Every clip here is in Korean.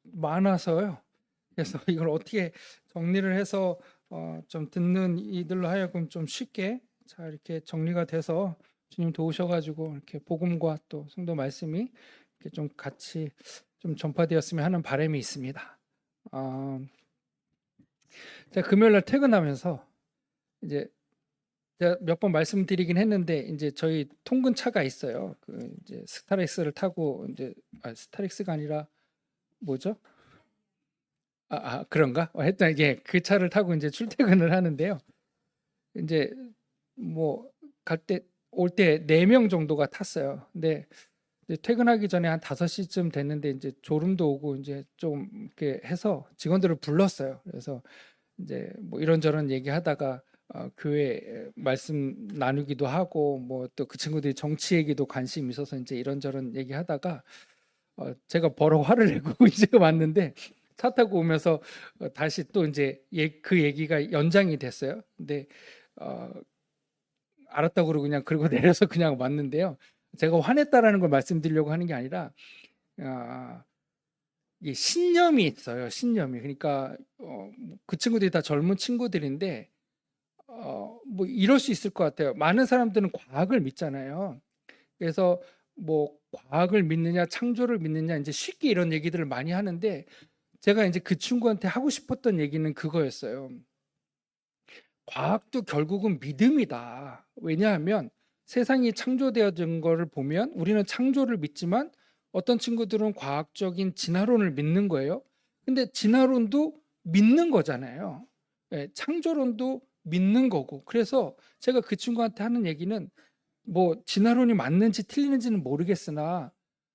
많아서요. 그래서 이걸 어떻게 정리를 해서 좀 듣는 이들로 하여금 좀 쉽게 잘 이렇게 정리가 돼서 주님 도우셔 가지고 이렇게 복음과 또 성도 말씀이 이렇게 좀 같이 좀 전파되었으면 하는 바람이 있습니다. 제가 금요일 날 퇴근하면서 이제 제가 몇 번 말씀드리긴 했는데 이제 저희 통근차가 있어요. 그 이제 스타렉스를 타고 이제 스타렉스가 아니라 뭐죠? 그런가? 하여튼 이게 그 차를 타고 이제 출퇴근을 하는데요. 이제 뭐 갈 때 올 때 4명 정도가 탔어요. 근데 이제 퇴근하기 전에 한 5시쯤 됐는데 이제 졸음도 오고 이제 좀 이렇게 해서 직원들을 불렀어요. 그래서 이제 뭐 이런저런 얘기하다가 교회 말씀 나누기도 하고 뭐 또 그 친구들이 정치 얘기도 관심이 있어서 이제 이런저런 얘기하다가 제가 버럭 화를 내고 이제 왔는데 차 타고 오면서 다시 또 이제 그 얘기가 연장이 됐어요. 근데 어, 알았다고 그러고 그냥 그러고 내려서 그냥 왔는데요. 제가 화냈다라는 걸 말씀드리려고 하는 게 아니라 아, 이 신념이 있어요. 신념이. 그러니까 그 친구들이 다 젊은 친구들인데 뭐 이럴 수 있을 것 같아요. 많은 사람들은 과학을 믿잖아요. 그래서 뭐 과학을 믿느냐 창조를 믿느냐 이제 쉽게 이런 얘기들을 많이 하는데 제가 이제 그 친구한테 하고 싶었던 얘기는 그거였어요. 과학도 결국은 믿음이다. 왜냐하면 세상이 창조되어진 거를 보면 우리는 창조를 믿지만 어떤 친구들은 과학적인 진화론을 믿는 거예요. 근데 진화론도 믿는 거잖아요. 예, 창조론도 믿는 거고. 그래서 제가 그 친구한테 하는 얘기는 뭐 진화론이 맞는지 틀리는지는 모르겠으나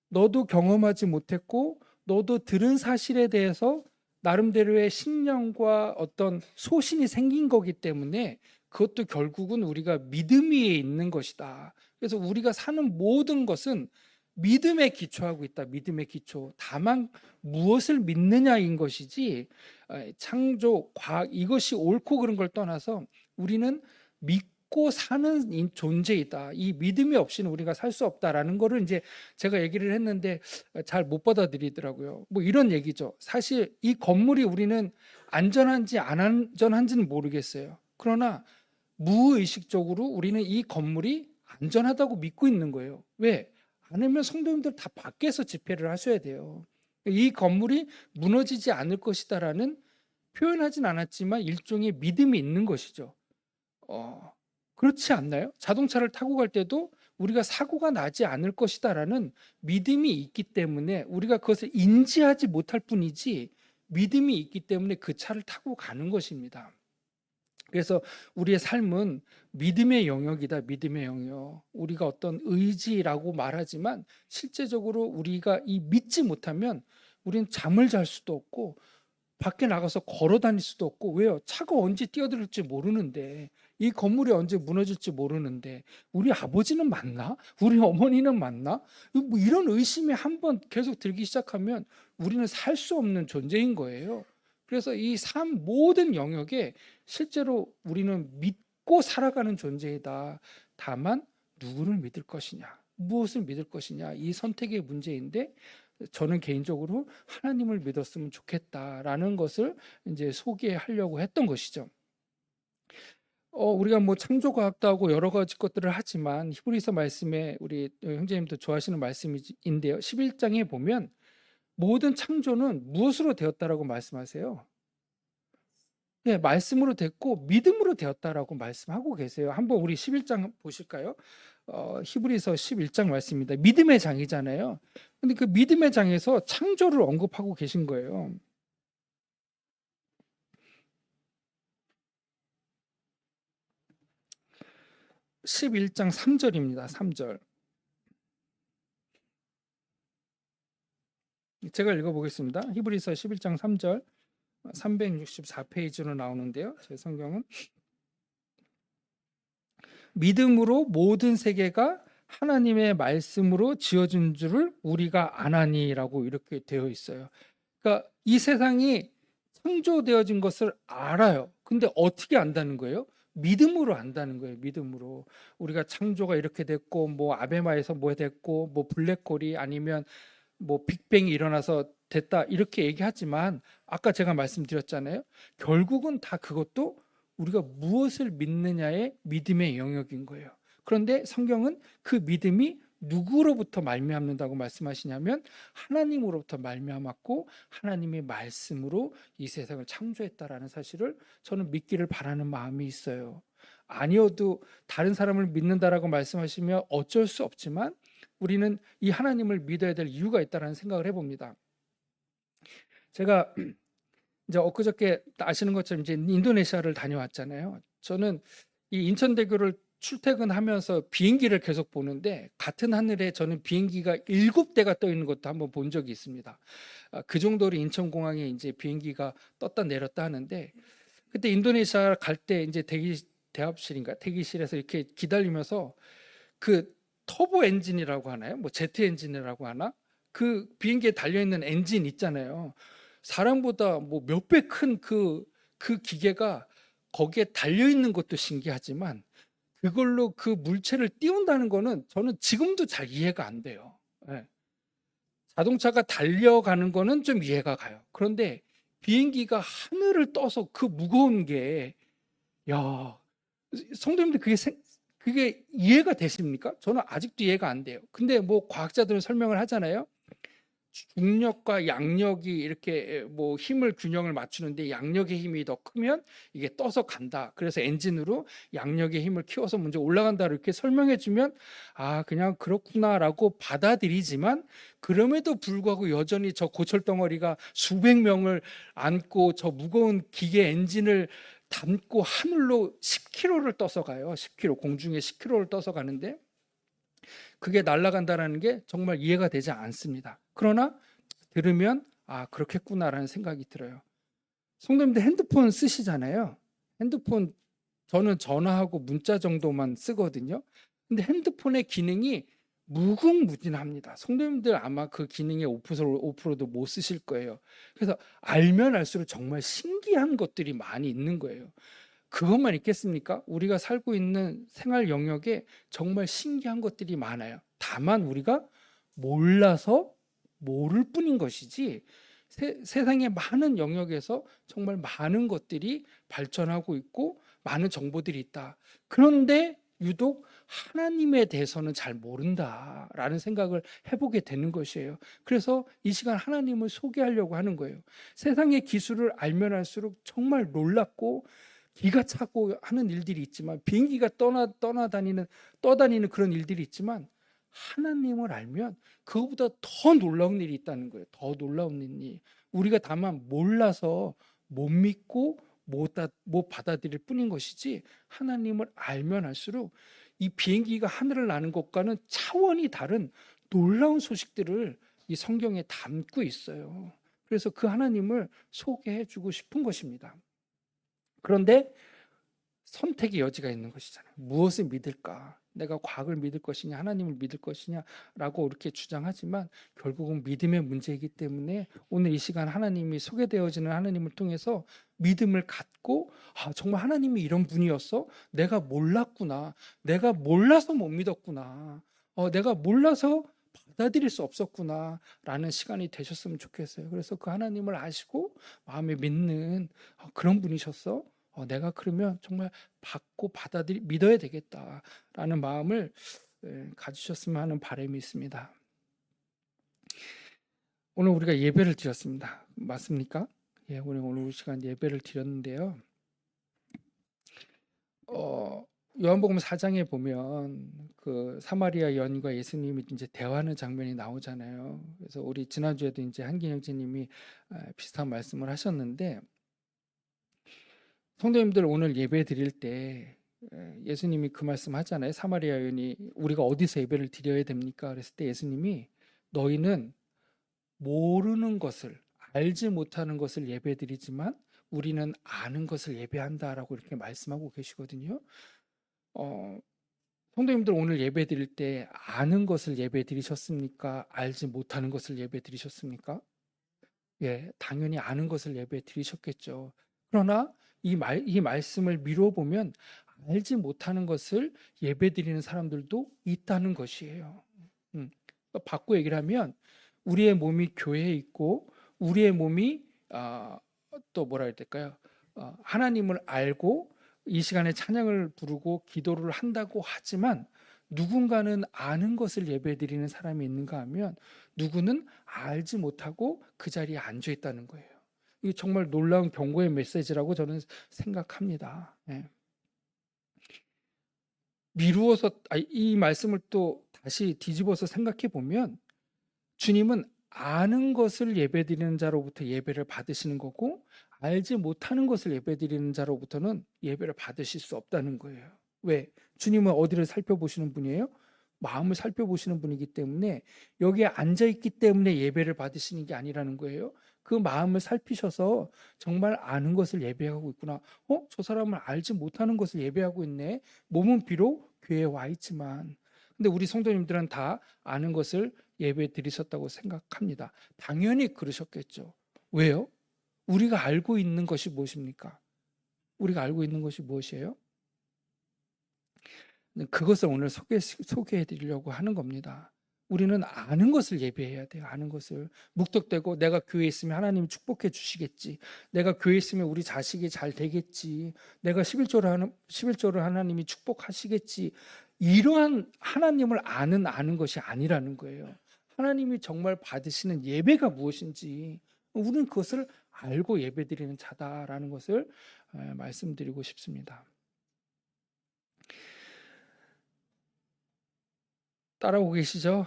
너도 경험하지 못했고 너도 들은 사실에 대해서 나름대로의 신념과 어떤 소신이 생긴 거기 때문에 그것도 결국은 우리가 믿음 위에 있는 것이다. 그래서 우리가 사는 모든 것은 믿음에 기초하고 있다. 믿음의 기초. 다만 무엇을 믿느냐인 것이지 창조, 과학 이것이 옳고 그른 걸 떠나서 우리는 믿고 사는 존재이다. 이 믿음이 없이는 우리가 살 수 없다라는 거를 이제 제가 얘기를 했는데 잘 못 받아들이더라고요. 뭐 이런 얘기죠. 사실 이 건물이 우리는 안전한지 안 안전한지는 모르겠어요. 그러나 무의식적으로 우리는 이 건물이 안전하다고 믿고 있는 거예요. 왜? 아니면 성도님들 다 밖에서 집회를 하셔야 돼요. 이 건물이 무너지지 않을 것이다라는 표현하진 않았지만 일종의 믿음이 있는 것이죠. 어, 그렇지 않나요? 자동차를 타고 갈 때도 우리가 사고가 나지 않을 것이다라는 믿음이 있기 때문에 우리가 그것을 인지하지 못할 뿐이지 믿음이 있기 때문에 그 차를 타고 가는 것입니다. 그래서 우리의 삶은 믿음의 영역이다. 믿음의 영역. 우리가 어떤 의지라고 말하지만 실제적으로 우리가 이 믿지 못하면 우리는 잠을 잘 수도 없고 밖에 나가서 걸어 다닐 수도 없고 왜요? 차가 언제 뛰어들을지 모르는데 이 건물이 언제 무너질지 모르는데 우리 아버지는 맞나? 우리 어머니는 맞나? 뭐 이런 의심이 한번 계속 들기 시작하면 우리는 살 수 없는 존재인 거예요. 그래서 이 삶 모든 영역에 실제로 우리는 믿고 살아가는 존재이다. 다만 누구를 믿을 것이냐, 무엇을 믿을 것이냐 이 선택의 문제인데 저는 개인적으로 하나님을 믿었으면 좋겠다라는 것을 이제 소개하려고 했던 것이죠. 우리가 뭐 창조과학도 하고 여러 가지 것들을 하지만 히브리서 말씀에 우리 형제님도 좋아하시는 말씀인데요. 11장에 보면 모든 창조는 무엇으로 되었다라고 말씀하세요. 네, 말씀으로 됐고 믿음으로 되었다라고 말씀하고 계세요. 한번 우리 11장 보실까요? 히브리서 11장 말씀입니다. 믿음의 장이잖아요. 근데 그 믿음의 장에서 창조를 언급하고 계신 거예요. 11장 3절입니다. 3절. 제가 읽어보겠습니다. 히브리서 11장 3절 364페이지로 나오는데요. 제 성경은 믿음으로 모든 세계가 하나님의 말씀으로 지어진 줄을 우리가 아나니라고 이렇게 되어 있어요. 그러니까 이 세상이 창조되어진 것을 알아요. 근데 어떻게 안다는 거예요? 믿음으로 안다는 거예요. 믿음으로. 우리가 창조가 이렇게 됐고 뭐 아베마에서 뭐 됐고 뭐 블랙홀이 아니면 뭐 빅뱅이 일어나서 됐다 이렇게 얘기하지만 아까 제가 말씀드렸잖아요. 결국은 다 그것도 우리가 무엇을 믿느냐의 믿음의 영역인 거예요. 그런데 성경은 그 믿음이 누구로부터 말미암는다고 말씀하시냐면 하나님으로부터 말미암았고 하나님의 말씀으로 이 세상을 창조했다라는 사실을 저는 믿기를 바라는 마음이 있어요. 아니어도 다른 사람을 믿는다라고 말씀하시면 어쩔 수 없지만 우리는 이 하나님을 믿어야 될 이유가 있다라는 생각을 해봅니다. 제가 이제 엊그저께 아시는 것처럼 이제 인도네시아를 다녀왔잖아요. 저는 이 인천대교를 출퇴근하면서 비행기를 계속 보는데 같은 하늘에 저는 비행기가 7대가 떠 있는 것도 한번 본 적이 있습니다. 그 정도로 인천공항에 이제 비행기가 떴다 내렸다 하는데 그때 인도네시아 갈 때 이제 대기실에서 이렇게 기다리면서 그 터보 엔진이라고 하나요? 뭐 제트 엔진이라고 하나? 그 비행기에 달려 있는 엔진 있잖아요. 사람보다 뭐 몇 배 큰 그 기계가 거기에 달려 있는 것도 신기하지만 그걸로 그 물체를 띄운다는 거는 저는 지금도 잘 이해가 안 돼요. 예. 자동차가 달려가는 거는 좀 이해가 가요. 그런데 비행기가 하늘을 떠서 그 무거운 게, 야, 성도님들 그게 이해가 되십니까? 저는 아직도 이해가 안 돼요. 근데 뭐 과학자들은 설명을 하잖아요. 중력과 양력이 이렇게 뭐 힘을 균형을 맞추는데 양력의 힘이 더 크면 이게 떠서 간다. 그래서 엔진으로 양력의 힘을 키워서 먼저 올라간다. 이렇게 설명해 주면 아, 그냥 그렇구나라고 받아들이지만 그럼에도 불구하고 여전히 저 고철 덩어리가 수백 명을 안고 저 무거운 기계 엔진을 담고 하늘로 10km를 떠서 가요. 10km 공중에 10km를 떠서 가는데 그게 날아간다라는 게 정말 이해가 되지 않습니다. 그러나 들으면 아, 그렇겠구나라는 생각이 들어요. 성도님들 핸드폰 쓰시잖아요. 핸드폰 저는 전화하고 문자 정도만 쓰거든요. 근데 핸드폰의 기능이 무궁무진합니다. 성도님들 아마 그 기능의 5%도 못 쓰실 거예요. 그래서 알면 알수록 정말 신기한 것들이 많이 있는 거예요. 그것만 있겠습니까? 우리가 살고 있는 생활 영역에 정말 신기한 것들이 많아요. 다만 우리가 몰라서 모를 뿐인 것이지 세상의 많은 영역에서 정말 많은 것들이 발전하고 있고 많은 정보들이 있다. 그런데 유독 하나님에 대해서는 잘 모른다라는 생각을 해보게 되는 것이에요. 그래서 이 시간 하나님을 소개하려고 하는 거예요. 세상의 기술을 알면 알수록 정말 놀랍고 기가 차고 하는 일들이 있지만 비행기가 떠다니는 그런 일들이 있지만 하나님을 알면 그거보다 더 놀라운 일이 있다는 거예요. 더 놀라운 일. 우리가 다만 몰라서 못 믿고 못 받아들일 뿐인 것이지 하나님을 알면 알수록 이 비행기가 하늘을 나는 것과는 차원이 다른 놀라운 소식들을 이 성경에 담고 있어요. 그래서 그 하나님을 소개해 주고 싶은 것입니다. 그런데 선택의 여지가 있는 것이잖아요. 무엇을 믿을까? 내가 과학을 믿을 것이냐, 하나님을 믿을 것이냐라고 이렇게 주장하지만 결국은 믿음의 문제이기 때문에 오늘 이 시간 하나님이 소개되어지는 하나님을 통해서 믿음을 갖고 아, 정말 하나님이 이런 분이었어? 내가 몰랐구나. 내가 몰라서 못 믿었구나. 내가 몰라서 받아들일 수 없었구나라는 시간이 되셨으면 좋겠어요. 그래서 그 하나님을 아시고 마음에 믿는 그런 분이셨어. 내가 그러면 정말 받고 믿어야 되겠다라는 마음을 가지셨으면 하는 바람이 있습니다. 오늘 우리가 예배를 드렸습니다. 맞습니까? 예, 오늘 시간 예배를 드렸는데요. 요한복음 4장에 보면 그 사마리아 여인과 예수님이 이제 대화하는 장면이 나오잖아요. 그래서 우리 지난주에도 이제 한기영지님이 비슷한 말씀을 하셨는데 성도님들 오늘 예배 드릴 때 예수님이 그 말씀 하잖아요. 사마리아 여인이 우리가 어디서 예배를 드려야 됩니까? 그랬을 때 예수님이 너희는 모르는 것을 알지 못하는 것을 예배 드리지만 우리는 아는 것을 예배한다라고 이렇게 말씀하고 계시거든요. 성도님들 오늘 예배 드릴 때 아는 것을 예배 드리셨습니까? 알지 못하는 것을 예배 드리셨습니까? 예, 당연히 아는 것을 예배 드리셨겠죠. 그러나 이 말씀을 미루어 보면 알지 못하는 것을 예배 드리는 사람들도 있다는 것이에요. 바꿔 얘기를 하면 우리의 몸이 교회에 있고 우리의 몸이 또 뭐라 해야 될까요? 하나님을 알고 이 시간에 찬양을 부르고 기도를 한다고 하지만 누군가는 아는 것을 예배드리는 사람이 있는가 하면 누구는 알지 못하고 그 자리에 앉아 있다는 거예요. 이게 정말 놀라운 경고의 메시지라고 저는 생각합니다. 예. 미루어서 이 말씀을 또 다시 뒤집어서 생각해 보면 주님은 아는 것을 예배드리는 자로부터 예배를 받으시는 거고 알지 못하는 것을 예배드리는 자로부터는 예배를 받으실 수 없다는 거예요. 왜? 주님은 어디를 살펴보시는 분이에요? 마음을 살펴보시는 분이기 때문에 여기에 앉아있기 때문에 예배를 받으시는 게 아니라는 거예요. 그 마음을 살피셔서 정말 아는 것을 예배하고 있구나. 저 사람은 알지 못하는 것을 예배하고 있네. 몸은 비록 교회에 와 있지만. 근데 우리 성도님들은 다 아는 것을 예배 드리셨다고 생각합니다. 당연히 그러셨겠죠. 왜요? 우리가 알고 있는 것이 무엇입니까? 우리가 알고 있는 것이 무엇이에요? 그것을 오늘 소개해 드리려고 하는 겁니다. 우리는 아는 것을 예배해야 돼요. 아는 것을. 묵독되고 내가 교회에 있으면 하나님이 축복해 주시겠지. 내가 교회에 있으면 우리 자식이 잘 되겠지. 내가 11조를 하나님이 축복하시겠지. 이러한 하나님을 아는 것이 아니라는 거예요. 하나님이 정말 받으시는 예배가 무엇인지 우리는 그것을 알고 예배드리는 자다라는 것을 말씀드리고 싶습니다. 따라오고 계시죠?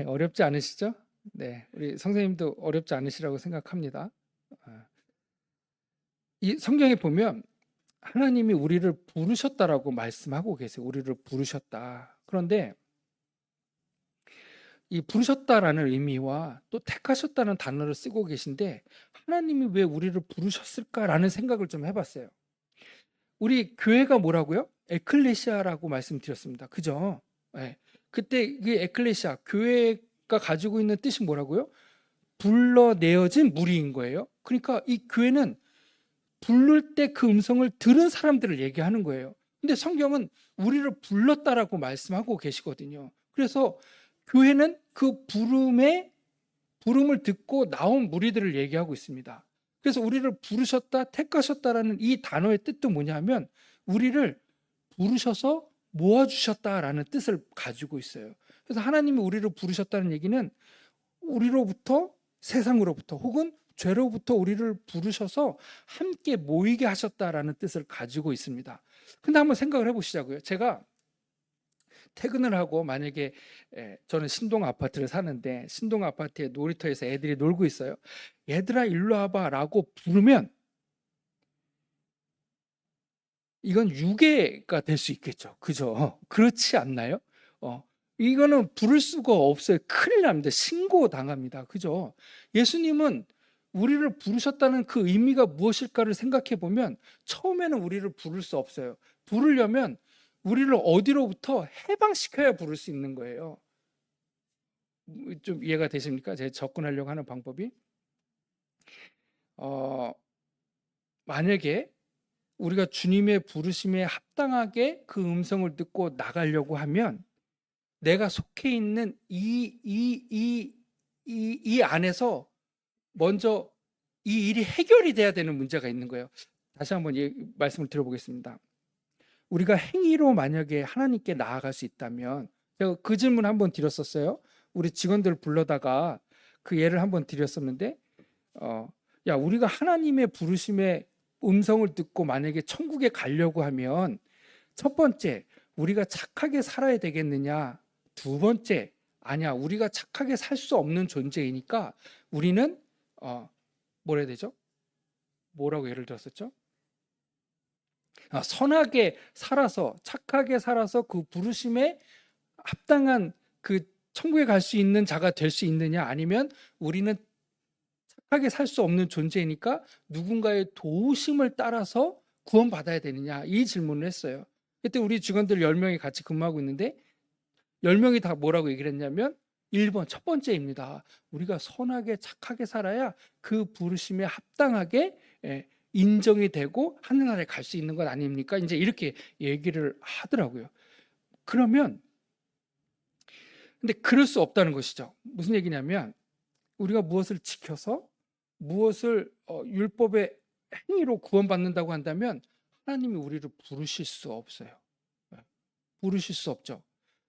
어렵지 않으시죠? 네, 우리 선생님도 어렵지 않으시라고 생각합니다. 이 성경에 보면 하나님이 우리를 부르셨다라고 말씀하고 계세요. 우리를 부르셨다. 그런데 이 부르셨다라는 의미와 또 택하셨다는 단어를 쓰고 계신데 하나님이 왜 우리를 부르셨을까라는 생각을 좀 해봤어요. 우리 교회가 뭐라고요? 에클레시아라고 말씀드렸습니다. 그죠? 네. 그때 그 에클레시아 교회가 가지고 있는 뜻이 뭐라고요? 불러내어진 무리인 거예요. 그러니까 이 교회는 부를 때 그 음성을 들은 사람들을 얘기하는 거예요. 근데 성경은 우리를 불렀다라고 말씀하고 계시거든요. 그래서 교회는 그 부름을 듣고 나온 무리들을 얘기하고 있습니다. 그래서 우리를 부르셨다, 택하셨다라는 이 단어의 뜻도 뭐냐면 우리를 부르셔서 모아주셨다라는 뜻을 가지고 있어요. 그래서 하나님이 우리를 부르셨다는 얘기는 우리로부터 세상으로부터 혹은 죄로부터 우리를 부르셔서 함께 모이게 하셨다라는 뜻을 가지고 있습니다. 근데 한번 생각을 해보시자고요. 제가 퇴근을 하고 만약에 저는 신동 아파트를 사는데 신동 아파트의 놀이터에서 애들이 놀고 있어요. 얘들아 일로 와봐라고 부르면 이건 유괴가 될 수 있겠죠. 그죠? 그렇지 않나요? 이거는 부를 수가 없어요. 큰일 납니다. 신고 당합니다. 그죠? 예수님은 우리를 부르셨다는 그 의미가 무엇일까를 생각해 보면 처음에는 우리를 부를 수 없어요. 부르려면 우리를 어디로부터 해방시켜야 부를 수 있는 거예요. 좀 이해가 되십니까? 제가 접근하려고 하는 방법이 만약에 우리가 주님의 부르심에 합당하게 그 음성을 듣고 나가려고 하면 내가 속해 있는 이 안에서 먼저 이 일이 해결이 돼야 되는 문제가 있는 거예요. 다시 한번 말씀을 드려보겠습니다. 우리가 행위로 만약에 하나님께 나아갈 수 있다면 제가 그 질문 한번 드렸었어요. 우리 직원들 불러다가 그 예를 한번 드렸었는데 야 우리가 하나님의 부르심에 음성을 듣고 만약에 천국에 가려고 하면 첫 번째 우리가 착하게 살아야 되겠느냐, 두 번째 아니야 우리가 착하게 살 수 없는 존재이니까 우리는 뭐라 해야 되죠? 뭐라고 예를 들었었죠? 선하게 살아서 착하게 살아서 그 부르심에 합당한 그 천국에 갈 수 있는 자가 될 수 있느냐 아니면 우리는 착하게 살 수 없는 존재이니까 누군가의 도우심을 따라서 구원받아야 되느냐 이 질문을 했어요. 그때 우리 직원들 10명이 같이 근무하고 있는데 10명이 다 뭐라고 얘기를 했냐면 1번 첫 번째입니다. 우리가 선하게 착하게 살아야 그 부르심에 합당하게 인정이 되고 하늘나라에 갈 수 있는 것 아닙니까? 이제 이렇게 얘기를 하더라고요. 그러면 근데 그럴 수 없다는 것이죠. 무슨 얘기냐면 우리가 무엇을 지켜서 무엇을 율법의 행위로 구원받는다고 한다면 하나님이 우리를 부르실 수 없어요. 예, 부르실 수 없죠.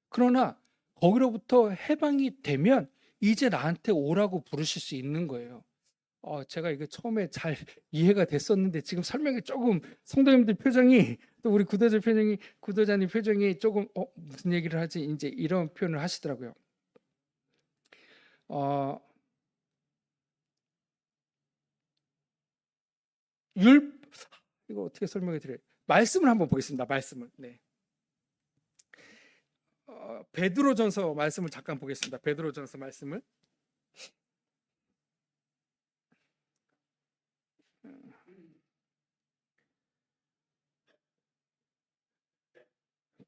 그러나 거기로부터 해방이 되면 이제 나한테 오라고 부르실 수 있는 거예요. 제가 이게 처음에 잘 이해가 됐었는데 지금 설명이 조금 성도님들 표정이 또 우리 구도자님 표정이 조금 무슨 얘기를 하지 이제 이런 표현을 하시더라고요. 어, 율 이거 어떻게 설명해 드려요? 말씀을 한번 보겠습니다. 말씀을. 네. 베드로전서 말씀을 잠깐 보겠습니다. 베드로전서 말씀을.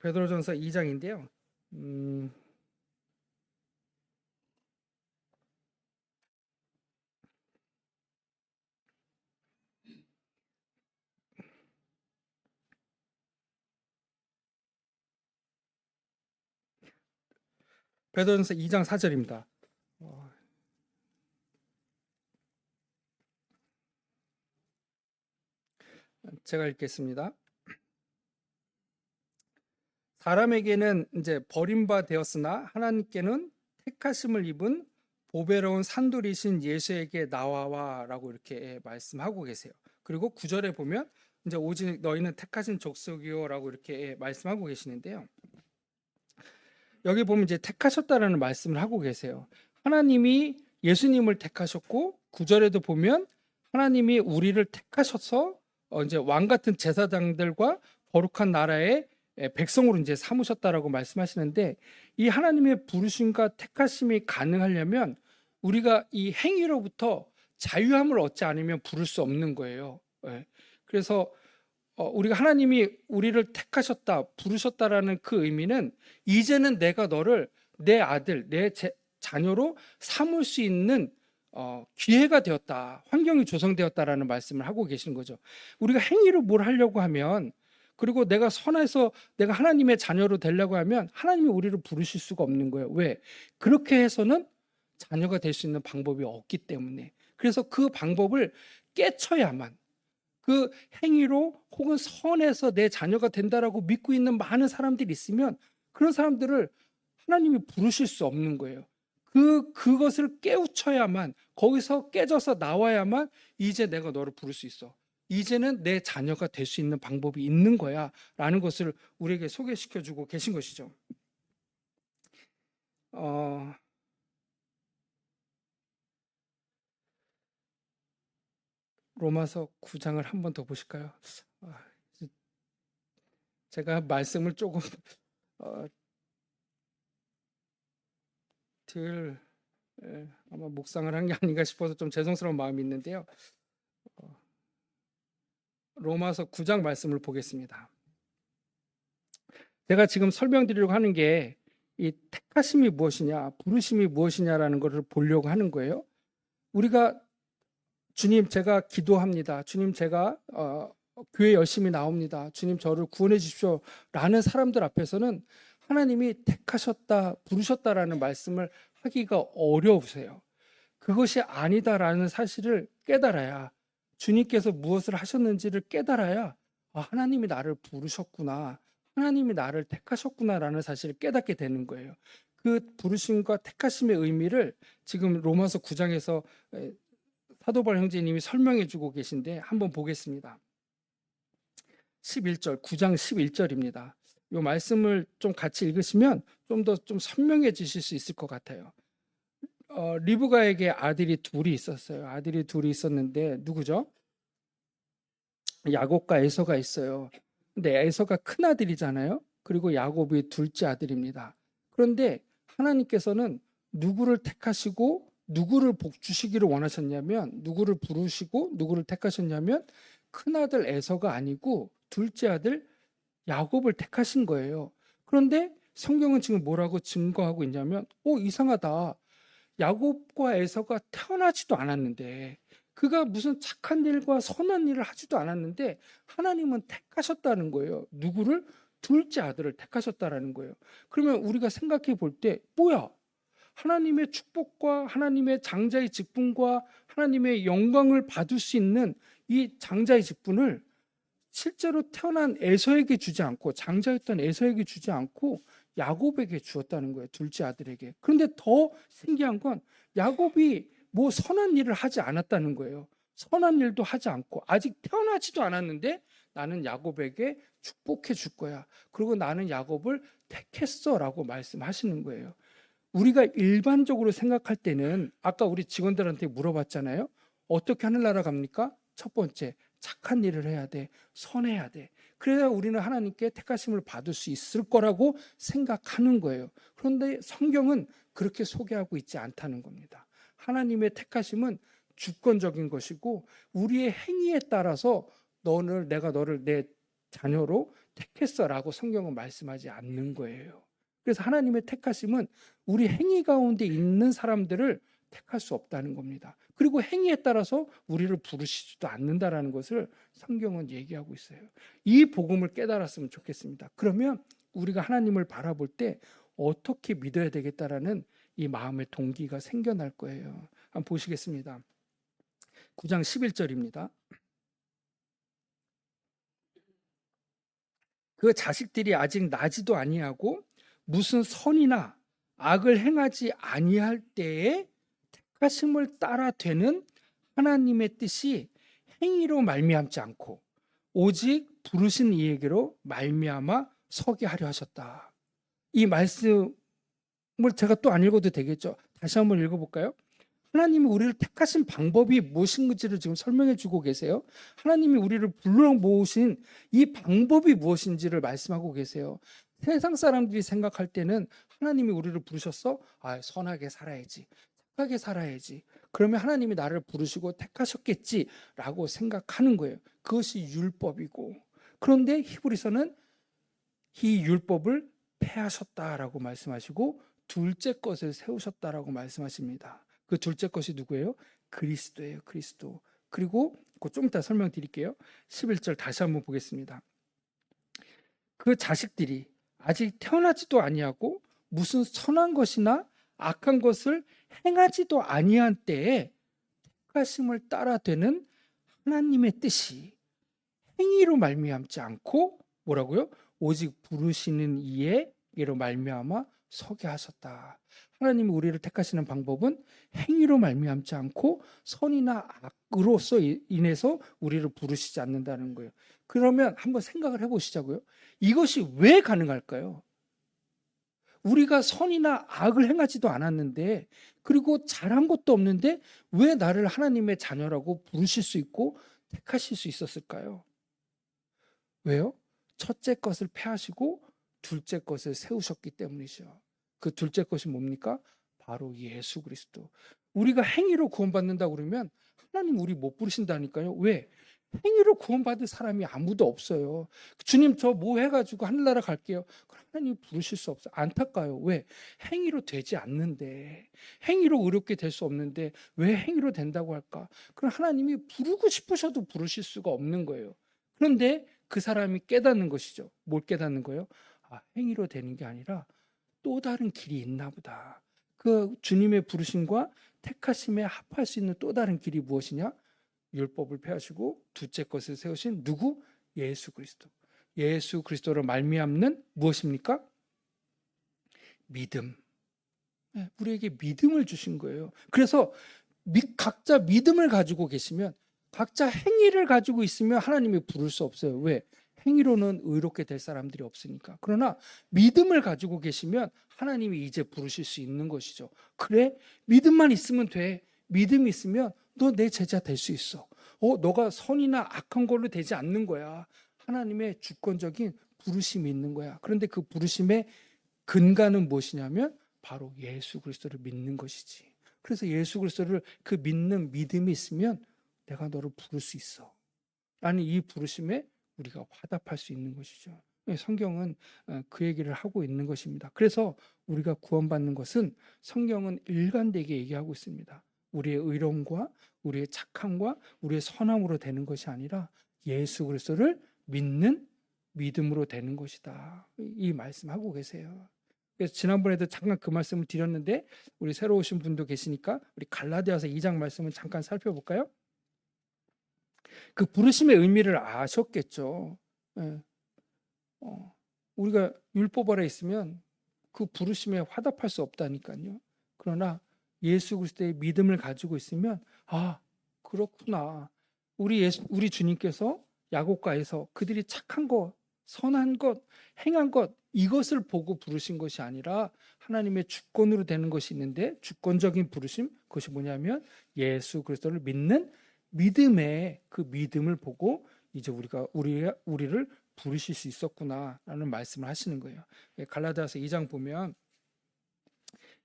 베드로전서 2장인데요. 베드로전서 2장 4절입니다. 제가 읽겠습니다. 사람에게는 이제 버림받았으나 하나님께는 택하심을 입은 보배로운 산돌이신 예수에게 나와와라고 이렇게 말씀하고 계세요. 그리고 9절에 보면 이제 오직 너희는 택하신 족속이요라고 이렇게 말씀하고 계시는데요. 여기 보면 이제 택하셨다라는 말씀을 하고 계세요. 하나님이 예수님을 택하셨고 9절에도 보면 하나님이 우리를 택하셔서 이제 왕 같은 제사장들과 거룩한 나라의 백성으로 이제 삼으셨다라고 말씀하시는데 이 하나님의 부르심과 택하심이 가능하려면 우리가 이 행위로부터 자유함을 얻지 않으면 부를 수 없는 거예요. 그래서 우리가 하나님이 우리를 택하셨다, 부르셨다라는 그 의미는 이제는 내가 너를 내 아들, 내 자녀로 삼을 수 있는 기회가 되었다, 환경이 조성되었다라는 말씀을 하고 계시는 거죠. 우리가 행위로 뭘 하려고 하면 그리고 내가 선해서 내가 하나님의 자녀로 되려고 하면 하나님이 우리를 부르실 수가 없는 거예요. 왜? 그렇게 해서는 자녀가 될 수 있는 방법이 없기 때문에. 그래서 그 방법을 깨쳐야만 그 행위로 혹은 선해서 내 자녀가 된다라고 믿고 있는 많은 사람들이 있으면 그런 사람들을 하나님이 부르실 수 없는 거예요. 그것을 깨우쳐야만 거기서 깨져서 나와야만 이제 내가 너를 부를 수 있어. 이제는 내 자녀가 될 수 있는 방법이 있는 거야 라는 것을 우리에게 소개시켜 주고 계신 것이죠. 로마서 9장을 한 번 더 보실까요? 제가 말씀을 조금 아마 묵상을 한 게 아닌가 싶어서 좀 죄송스러운 마음이 있는데요. 로마서 9장 말씀을 보겠습니다. 제가 지금 설명드리려고 하는 게 이 택하심이 무엇이냐, 부르심이 무엇이냐라는 것을 보려고 하는 거예요. 우리가 주님 제가 기도합니다. 주님 제가 교회 열심히 나옵니다. 주님 저를 구원해 주십시오. 라는 사람들 앞에서는 하나님이 택하셨다, 부르셨다라는 말씀을 하기가 어려우세요. 그것이 아니다라는 사실을 깨달아야 주님께서 무엇을 하셨는지를 깨달아야 하나님이 나를 부르셨구나. 하나님이 나를 택하셨구나라는 사실을 깨닫게 되는 거예요. 그 부르심과 택하심의 의미를 지금 로마서 9장에서 사도바울 형제님이 설명해 주고 계신데 한번 보겠습니다. 11절, 9장 11절입니다. 이 말씀을 좀 같이 읽으시면 좀 더 좀 선명해 주실 수 있을 것 같아요. 리브가에게 아들이 둘이 있었어요. 아들이 둘이 있었는데 누구죠? 야곱과 에서가 있어요. 근데 에서가 큰 아들이잖아요. 그리고 야곱이 둘째 아들입니다. 그런데 하나님께서는 누구를 택하시고 누구를 복 주시기를 원하셨냐면 누구를 부르시고 누구를 택하셨냐면 큰 아들 에서가 아니고 둘째 아들 야곱을 택하신 거예요. 그런데 성경은 지금 뭐라고 증거하고 있냐면 이상하다. 야곱과 에서가 태어나지도 않았는데 그가 무슨 착한 일과 선한 일을 하지도 않았는데 하나님은 택하셨다는 거예요. 누구를? 둘째 아들을 택하셨다라는 거예요. 그러면 우리가 생각해 볼 때 뭐야? 하나님의 축복과 하나님의 장자의 직분과 하나님의 영광을 받을 수 있는 이 장자의 직분을 실제로 태어난 에서에게 주지 않고, 장자였던 에서에게 주지 않고 야곱에게 주었다는 거예요. 둘째 아들에게. 그런데 더 신기한 건 야곱이 뭐 선한 일을 하지 않았다는 거예요. 선한 일도 하지 않고 아직 태어나지도 않았는데 나는 야곱에게 축복해 줄 거야. 그리고 나는 야곱을 택했어라고 말씀하시는 거예요. 우리가 일반적으로 생각할 때는 아까 우리 직원들한테 물어봤잖아요. 어떻게 하늘나라 갑니까? 첫 번째, 착한 일을 해야 돼. 선해야 돼. 그래야 우리는 하나님께 택하심을 받을 수 있을 거라고 생각하는 거예요. 그런데 성경은 그렇게 소개하고 있지 않다는 겁니다. 하나님의 택하심은 주권적인 것이고 우리의 행위에 따라서 내가 너를 내 자녀로 택했어라고 성경은 말씀하지 않는 거예요. 그래서 하나님의 택하심은 우리 행위 가운데 있는 사람들을 택할 수 없다는 겁니다. 그리고 행위에 따라서 우리를 부르시지도 않는다라는 것을 성경은 얘기하고 있어요. 이 복음을 깨달았으면 좋겠습니다. 그러면 우리가 하나님을 바라볼 때 어떻게 믿어야 되겠다라는 이 마음의 동기가 생겨날 거예요. 한번 보시겠습니다. 9장 11절입니다. 그 자식들이 아직 나지도 아니하고 무슨 선이나 악을 행하지 아니할 때에 택하심을 따라 되는 하나님의 뜻이 행위로 말미암지 않고 오직 부르신 이에게로 말미암아 서게 하려 하셨다. 이 말씀을 제가 또 안 읽어도 되겠죠? 다시 한번 읽어볼까요? 하나님이 우리를 택하신 방법이 무엇인지를 지금 설명해 주고 계세요. 하나님이 우리를 불러 모으신 이 방법이 무엇인지를 말씀하고 계세요. 세상 사람들이 생각할 때는 하나님이 우리를 부르셨어? 선하게 살아야지. 착하게 살아야지. 그러면 하나님이 나를 부르시고 택하셨겠지라고 생각하는 거예요. 그것이 율법이고. 그런데 히브리서는 이 율법을 폐하셨다라고 말씀하시고 둘째 것을 세우셨다라고 말씀하십니다. 그 둘째 것이 누구예요? 그리스도예요. 그리스도. 그리고 좀 이따 설명드릴게요. 11절 다시 한번 보겠습니다. 그 자식들이 아직 태어나지도 아니하고 무슨 선한 것이나 악한 것을 행하지도 아니한 때에 택하심을 따라 되는 하나님의 뜻이 행위로 말미암지 않고 뭐라고요? 오직 부르시는 이에게로 말미암아 서게 하셨다. 하나님이 우리를 택하시는 방법은 행위로 말미암지 않고 선이나 악으로서 인해서 우리를 부르시지 않는다는 거예요. 그러면 한번 생각을 해보시자고요. 이것이 왜 가능할까요? 우리가 선이나 악을 행하지도 않았는데 그리고 잘한 것도 없는데 왜 나를 하나님의 자녀라고 부르실 수 있고 택하실 수 있었을까요? 왜요? 첫째 것을 폐하시고 둘째 것을 세우셨기 때문이죠. 그 둘째 것이 뭡니까? 바로 예수 그리스도. 우리가 행위로 구원받는다 그러면 하나님 우리 못 부르신다니까요. 왜? 행위로 구원받을 사람이 아무도 없어요. 주님 저 뭐 해가지고 하늘나라 갈게요. 하나님 부르실 수 없어요. 안타까워요. 왜? 행위로 되지 않는데, 행위로 의롭게 될 수 없는데 왜 행위로 된다고 할까? 그럼 하나님이 부르고 싶으셔도 부르실 수가 없는 거예요. 그런데 그 사람이 깨닫는 것이죠. 뭘 깨닫는 거예요? 행위로 되는 게 아니라 또 다른 길이 있나 보다. 그 주님의 부르심과 택하심에 합할 수 있는 또 다른 길이 무엇이냐? 율법을 폐하시고 둘째 것을 세우신 누구? 예수 그리스도. 예수 그리스도로 말미암는 무엇입니까? 믿음. 우리에게 믿음을 주신 거예요. 그래서 각자 믿음을 가지고 계시면, 각자 행위를 가지고 있으면 하나님이 부를 수 없어요. 왜? 행위로는 의롭게 될 사람들이 없으니까. 그러나 믿음을 가지고 계시면 하나님이 이제 부르실 수 있는 것이죠. 그래? 믿음만 있으면 돼. 믿음이 있으면 너 내 제자 될 수 있어. 너가 선이나 악한 걸로 되지 않는 거야. 하나님의 주권적인 부르심이 있는 거야. 그런데 그 부르심의 근간은 무엇이냐면 바로 예수 그리스도를 믿는 것이지. 그래서 예수 그리스도를 그 믿는 믿음이 있으면 내가 너를 부를 수 있어. 라는 이 부르심에 우리가 화답할 수 있는 것이죠. 성경은 그 얘기를 하고 있는 것입니다. 그래서 우리가 구원받는 것은 성경은 일관되게 얘기하고 있습니다. 우리의 의로움과 우리의 착함과 우리의 선함으로 되는 것이 아니라 예수 그리스도를 믿는 믿음으로 되는 것이다. 이 말씀하고 계세요. 그래서 지난번에도 잠깐 그 말씀을 드렸는데 우리 새로 오신 분도 계시니까 우리 갈라디아서 2장 말씀을 잠깐 살펴볼까요? 그 부르심의 의미를 아셨겠죠. 예. 우리가 율법 아래 있으면 그 부르심에 화답할 수 없다니까요. 그러나 예수 그리스도의 믿음을 가지고 있으면 아 그렇구나. 우리 주님께서 야고가에서 그들이 착한 것, 선한 것, 행한 것 이것을 보고 부르신 것이 아니라 하나님의 주권으로 되는 것이 있는데 주권적인 부르심 그것이 뭐냐면 예수 그리스도를 믿는 믿음의 그 믿음을 보고 이제 우리를 부르실 수 있었구나라는 말씀을 하시는 거예요. 갈라디아서 2장 보면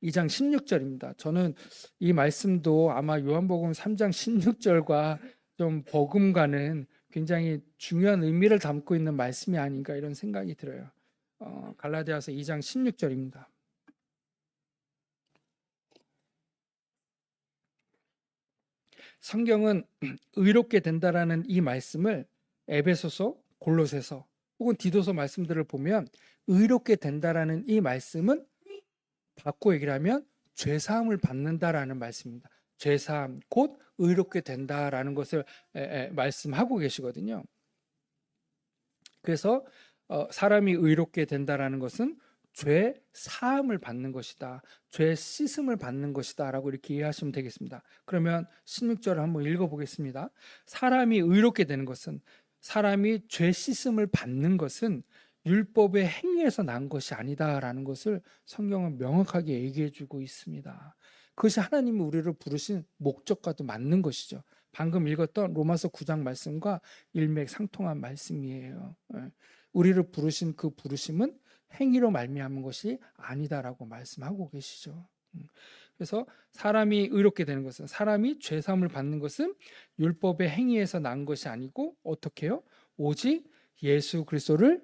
2장 16절입니다. 저는 이 말씀도 아마 요한복음 3장 16절과 좀 버금가는 굉장히 중요한 의미를 담고 있는 말씀이 아닌가 이런 생각이 들어요. 갈라디아서 2장 16절입니다. 성경은 의롭게 된다라는 이 말씀을 에베소서, 골로새서 혹은 디도서 말씀들을 보면 의롭게 된다라는 이 말씀은 바꿔 얘기를 하면 죄사함을 받는다라는 말씀입니다. 죄사함 곧 의롭게 된다라는 것을 말씀하고 계시거든요. 그래서 사람이 의롭게 된다라는 것은 죄 사함을 받는 것이다. 죄 씻음을 받는 것이다 라고 이렇게 이해하시면 되겠습니다. 그러면 16절을 한번 읽어보겠습니다. 사람이 의롭게 되는 것은 사람이 죄 씻음을 받는 것은 율법의 행위에서 난 것이 아니다라는 것을 성경은 명확하게 얘기해 주고 있습니다. 그것이 하나님이 우리를 부르신 목적과도 맞는 것이죠. 방금 읽었던 로마서 9장 말씀과 일맥상통한 말씀이에요. 우리를 부르신 그 부르심은 행위로 말미암은 것이 아니다라고 말씀하고 계시죠. 그래서 사람이 의롭게 되는 것은 사람이 죄 사함을 받는 것은 율법의 행위에서 난 것이 아니고 어떻게 해요? 오직 예수 그리스도를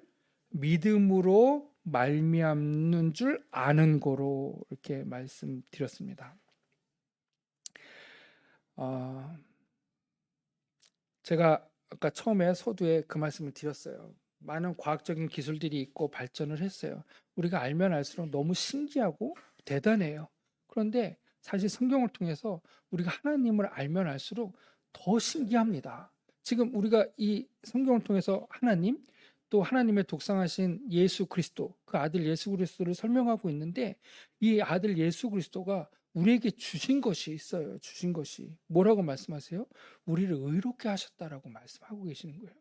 믿음으로 말미암는 줄 아는 거로 이렇게 말씀드렸습니다. 제가 아까 처음에 서두에 그 말씀을 드렸어요. 많은 과학적인 기술들이 있고 발전을 했어요. 우리가 알면 알수록 너무 신기하고 대단해요. 그런데 사실 성경을 통해서 우리가 하나님을 알면 알수록 더 신기합니다. 지금 우리가 이 성경을 통해서 하나님 또 하나님의 독상하신 예수 그리스도 그 아들 예수 그리스도를 설명하고 있는데 이 아들 예수 그리스도가 우리에게 주신 것이 있어요. 주신 것이 뭐라고 말씀하세요? 우리를 의롭게 하셨다라고 말씀하고 계시는 거예요.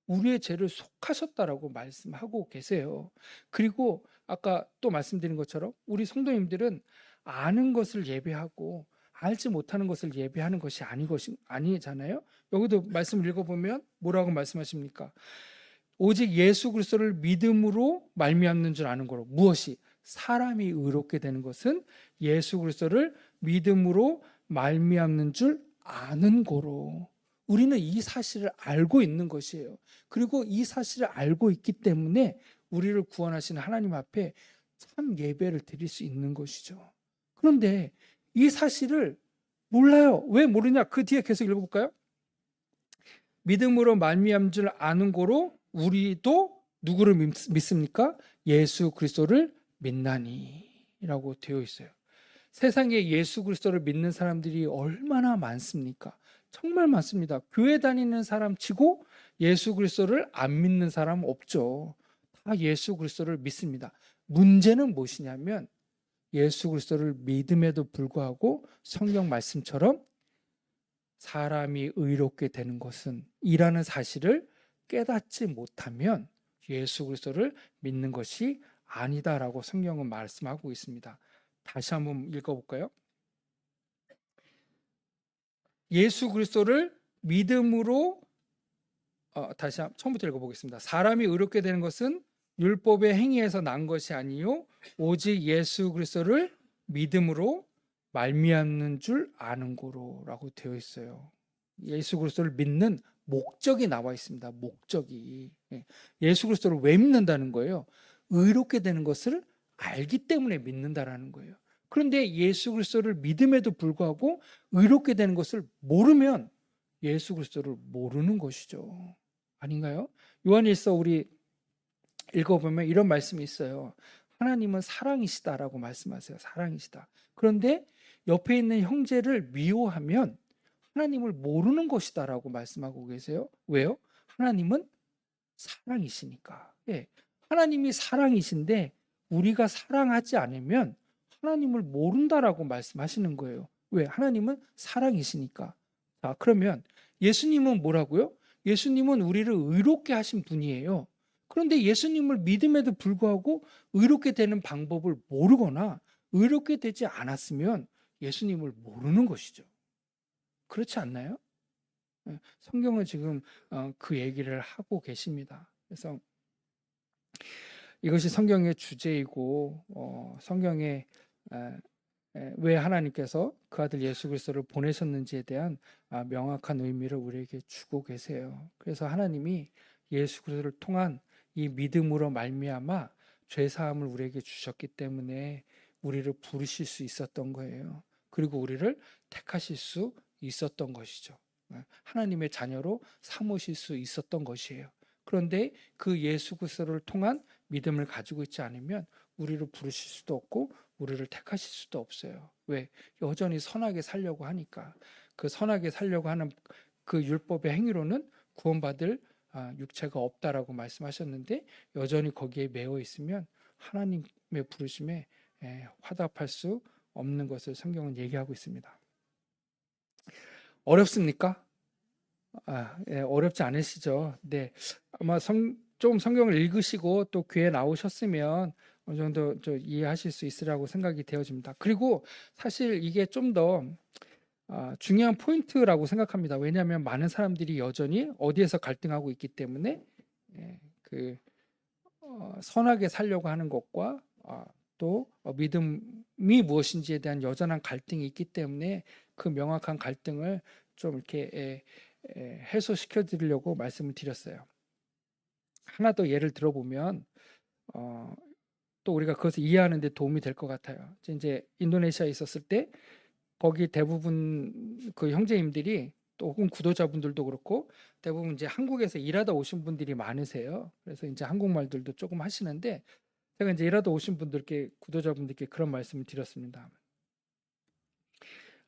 우리의 죄를 속하셨다라고 말씀하고 계세요. 그리고 아까 또 말씀드린 것처럼 우리 성도님들은 아는 것을 예배하고 알지 못하는 것을 예배하는 것이 아니잖아요. 여기도 말씀 읽어보면 뭐라고 말씀하십니까? 오직 예수 그리스도를 믿음으로 말미암는 줄 아는 거로 무엇이? 사람이 의롭게 되는 것은 예수 그리스도를 믿음으로 말미암는 줄 아는 거로 우리는 이 사실을 알고 있는 것이에요. 그리고 이 사실을 알고 있기 때문에 우리를 구원하시는 하나님 앞에 참 예배를 드릴 수 있는 것이죠. 그런데 이 사실을 몰라요. 왜 모르냐? 그 뒤에 계속 읽어볼까요? 믿음으로 말미암은 줄 아는 거로 우리도 누구를 믿습니까? 예수 그리스도를 믿나니라고 되어 있어요. 세상에 예수 그리스도를 믿는 사람들이 얼마나 많습니까? 정말 많습니다. 교회 다니는 사람 치고 예수 그리스도를 안 믿는 사람 없죠. 다 예수 그리스도를 믿습니다. 문제는 무엇이냐면 예수 그리스도를 믿음에도 불구하고 성경 말씀처럼 사람이 의롭게 되는 것은 이라는 사실을 깨닫지 못하면 예수 그리스도를 믿는 것이 아니다라고 성경은 말씀하고 있습니다. 다시 한번 읽어볼까요? 예수 그리스도를 믿음으로 다시 처음부터 읽어보겠습니다. 사람이 의롭게 되는 것은 율법의 행위에서 난 것이 아니요 오직 예수 그리스도를 믿음으로 말미암는 줄 아는 거로라고 되어 있어요. 예수 그리스도를 믿는 목적이 나와 있습니다. 목적이 예수 그리스도를 왜 믿는다는 거예요? 의롭게 되는 것을 알기 때문에 믿는다라는 거예요. 그런데 예수 그리스도를 믿음에도 불구하고 의롭게 되는 것을 모르면 예수 그리스도를 모르는 것이죠. 아닌가요? 요한일서 우리 읽어보면 이런 말씀이 있어요. 하나님은 사랑이시다라고 말씀하세요. 사랑이시다. 그런데 옆에 있는 형제를 미워하면 하나님을 모르는 것이다라고 말씀하고 계세요. 왜요? 하나님은 사랑이시니까. 예. 하나님이 사랑이신데 우리가 사랑하지 않으면 하나님을 모른다라고 말씀하시는 거예요. 왜? 하나님은 사랑이시니까. 자, 그러면 예수님은 뭐라고요? 예수님은 우리를 의롭게 하신 분이에요. 그런데 예수님을 믿음에도 불구하고 의롭게 되는 방법을 모르거나 의롭게 되지 않았으면 예수님을 모르는 것이죠. 그렇지 않나요? 예, 성경은 지금 그 얘기를 하고 계십니다. 그래서 이것이 성경의 주제이고 성경에 왜 하나님께서 그 아들 예수 그리스도를 보내셨는지에 대한 명확한 의미를 우리에게 주고 계세요. 그래서 하나님이 예수 그리스도를 통한 이 믿음으로 말미암아 죄 사함을 우리에게 주셨기 때문에 우리를 부르실 수 있었던 거예요. 그리고 우리를 택하실 수 있었던 것이죠. 하나님의 자녀로 삼으실 수 있었던 것이에요. 그런데 그 예수 그리스도를 통한 믿음을 가지고 있지 않으면 우리를 부르실 수도 없고 우리를 택하실 수도 없어요. 왜? 여전히 선하게 살려고 하니까. 그 선하게 살려고 하는 그 율법의 행위로는 구원받을 육체가 없다라고 말씀하셨는데 여전히 거기에 매여 있으면 하나님의 부르심에 화답할 수 없는 것을 성경은 얘기하고 있습니다. 어렵습니까? 어렵지 않으시죠? 네. 아마 좀 성경을 읽으시고 또 교회 나오셨으면 어느 정도 이해하실 수 있으라고 생각이 되어집니다. 그리고 사실 이게 좀 더 중요한 포인트라고 생각합니다. 왜냐하면 많은 사람들이 여전히 어디에서 갈등하고 있기 때문에 그 선하게 살려고 하는 것과 또 믿음이 무엇인지에 대한 여전한 갈등이 있기 때문에 그 명확한 갈등을 좀 이렇게 해소시켜 드리려고 말씀을 드렸어요. 하나 더 예를 들어보면 또 우리가 그것을 이해하는 데 도움이 될 것 같아요. 이제 인도네시아에 있었을 때 거기 대부분 그 형제님들이 또 혹은 구도자분들도 그렇고 대부분 이제 한국에서 일하다 오신 분들이 많으세요. 그래서 이제 한국말들도 조금 하시는데 제가 이제 일하다 오신 분들께 구도자분들께 그런 말씀을 드렸습니다.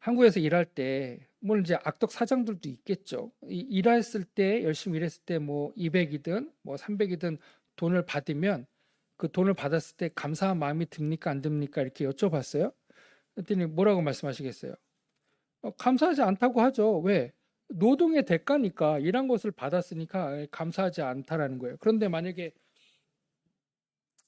한국에서 일할 때 물론 이제 악덕 사장들도 있겠죠. 일했을 때 열심히 일했을 때 뭐 200이든 뭐 300이든 돈을 받으면 그 돈을 받았을 때 감사한 마음이 듭니까 안 듭니까 이렇게 여쭤봤어요. 그랬더니 뭐라고 말씀하시겠어요? 감사하지 않다고 하죠. 왜? 노동의 대가니까 일한 것을 받았으니까 감사하지 않다라는 거예요. 그런데 만약에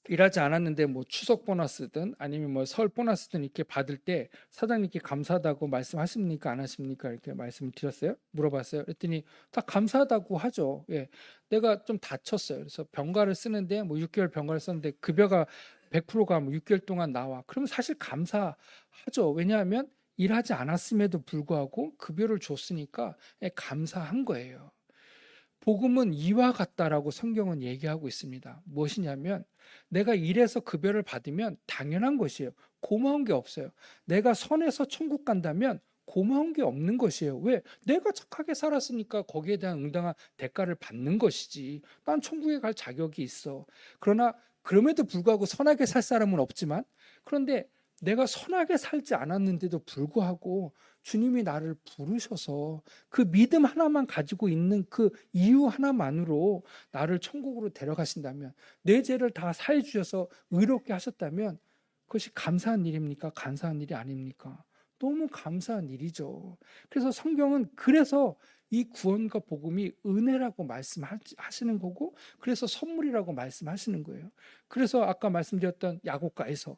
일하지 않았는데 뭐 추석 보너스든 아니면 뭐 설 보너스든 이렇게 받을 때 사장님께 감사하다고 말씀하십니까 안 하십니까 이렇게 말씀을 드렸어요. 물어봤어요. 그랬더니 다 감사하다고 하죠. 예, 내가 좀 다쳤어요. 그래서 병가를 쓰는데 뭐 6개월 병가를 썼는데 급여가 100%가 뭐 6개월 동안 나와. 그러면 사실 감사하죠. 왜냐하면 일하지 않았음에도 불구하고 급여를 줬으니까 감사한 거예요. 복음은 이와 같다라고 성경은 얘기하고 있습니다. 무엇이냐면 내가 일해서 급여를 받으면 당연한 것이에요. 고마운 게 없어요. 내가 선해서 천국 간다면 고마운 게 없는 것이에요. 왜? 내가 착하게 살았으니까 거기에 대한 응당한 대가를 받는 것이지. 난 천국에 갈 자격이 있어. 그러나 그럼에도 불구하고 선하게 살 사람은 없지만 그런데 내가 선하게 살지 않았는데도 불구하고 주님이 나를 부르셔서 그 믿음 하나만 가지고 있는 그 이유 하나만으로 나를 천국으로 데려가신다면 내 죄를 다 사해 주셔서 의롭게 하셨다면 그것이 감사한 일입니까? 감사한 일이 아닙니까? 너무 감사한 일이죠. 그래서 성경은 그래서 이 구원과 복음이 은혜라고 말씀하시는 거고 그래서 선물이라고 말씀하시는 거예요. 그래서 아까 말씀드렸던 야고가에서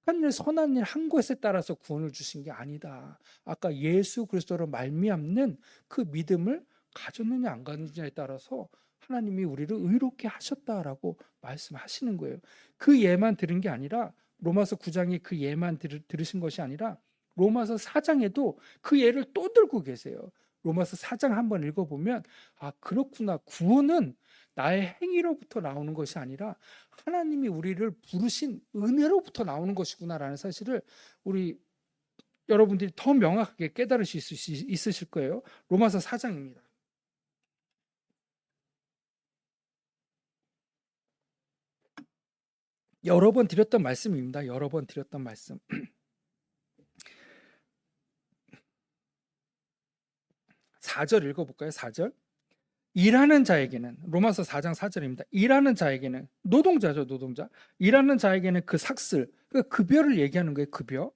착한 일, 선한 일 한 것에 따라서 구원을 주신 게 아니다. 아까 예수 그리스도로 말미암는 그 믿음을 가졌느냐 안 가졌느냐에 따라서 하나님이 우리를 의롭게 하셨다라고 말씀하시는 거예요. 그 예만 들은 게 아니라 로마서 9장에 그 예만 들으신 것이 아니라 로마서 4장에도 그 예를 또 들고 계세요. 로마서 4장 한번 읽어보면 그렇구나. 구원은 나의 행위로부터 나오는 것이 아니라 하나님이 우리를 부르신 은혜로부터 나오는 것이구나라는 사실을 우리 여러분들이 더 명확하게 깨달으실 수 있으실 거예요. 로마서 4장입니다. 여러 번 드렸던 말씀입니다. 여러 번 드렸던 말씀. 4절 읽어볼까요? 4절. 일하는 자에게는, 로마서 4장 4절입니다. 일하는 자에게는, 노동자죠, 노동자. 일하는 자에게는 그 삭슬, 그 급여를 얘기하는 거예요. 급여.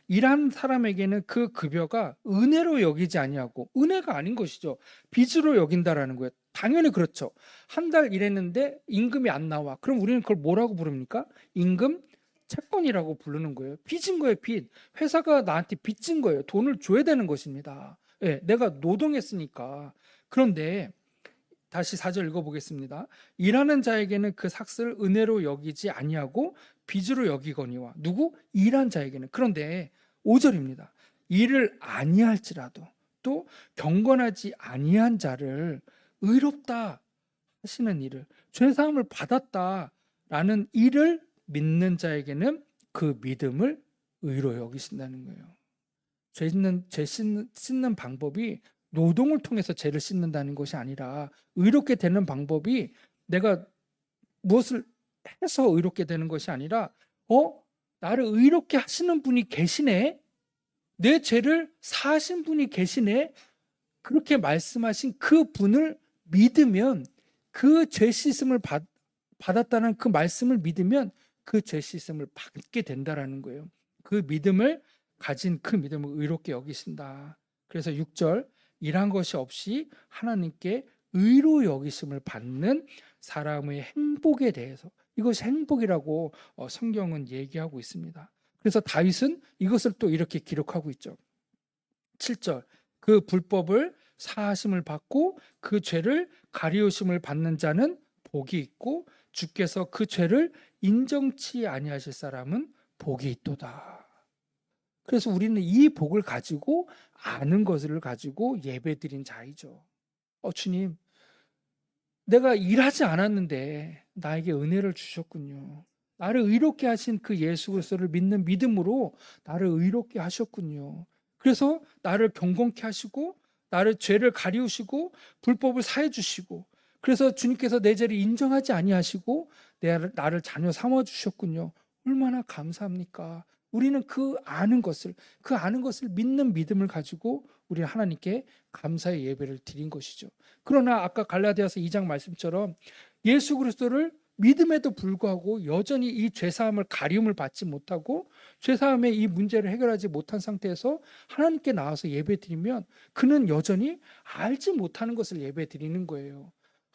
일하는 사람에게는 그 급여가 은혜로 여기지 아니하고, 은혜가 아닌 것이죠. 빚으로 여긴다라는 거예요. 당연히 그렇죠. 한 달 일했는데 임금이 안 나와. 그럼 우리는 그걸 뭐라고 부릅니까? 임금 채권이라고 부르는 거예요. 빚인 거예요, 빚. 회사가 나한테 빚진 거예요. 돈을 줘야 되는 것입니다. 예, 내가 노동했으니까. 그런데 다시 4절 읽어보겠습니다. 일하는 자에게는 그 삭슬 은혜로 여기지 아니하고 빚으로 여기거니와. 누구? 일한 자에게는. 그런데 5절입니다. 일을 아니할지라도 또 경건하지 아니한 자를 의롭다 하시는 일을, 죄사함을 받았다라는 일을 믿는 자에게는 그 믿음을 의로 여기신다는 거예요. 죄 씻는 방법이 노동을 통해서 죄를 씻는다는 것이 아니라, 의롭게 되는 방법이 내가 무엇을 해서 의롭게 되는 것이 아니라, 나를 의롭게 하시는 분이 계시네, 내 죄를 사하신 분이 계시네, 그렇게 말씀하신 그 분을 믿으면, 그 죄 씻음을 받았다는 그 말씀을 믿으면 그 죄 씻음을 받게 된다라는 거예요. 그 믿음을 가진 그 믿음을 의롭게 여기신다. 그래서 6절, 일한 것이 없이 하나님께 의로 여기심을 받는 사람의 행복에 대해서, 이것이 행복이라고 성경은 얘기하고 있습니다. 그래서 다윗은 이것을 또 이렇게 기록하고 있죠. 7절, 그 불법을 사하심을 받고 그 죄를 가리우심을 받는 자는 복이 있고 주께서 그 죄를 인정치 아니하실 사람은 복이 있도다. 그래서 우리는 이 복을 가지고, 아는 것을 가지고 예배드린 자이죠. 주님, 내가 일하지 않았는데 나에게 은혜를 주셨군요. 나를 의롭게 하신 그 예수 그리스도를 믿는 믿음으로 나를 의롭게 하셨군요. 그래서 나를 경건케 하시고 나를 죄를 가리우시고 불법을 사해 주시고, 그래서 주님께서 내 죄를 인정하지 아니하시고 나를 자녀 삼아 주셨군요. 얼마나 감사합니까? 우리는 그 아는 것을 믿는 믿음을 가지고 우리 하나님께 감사의 예배를 드린 것이죠. 그러나 아까 갈라디아서 2장 말씀처럼 예수 그리스도를 믿음에도 불구하고 여전히 이 죄사함을, 가리움을 받지 못하고 죄사함의 이 문제를 해결하지 못한 상태에서 하나님께 나와서 예배드리면 그는 여전히 알지 못하는 것을 예배드리는 거예요.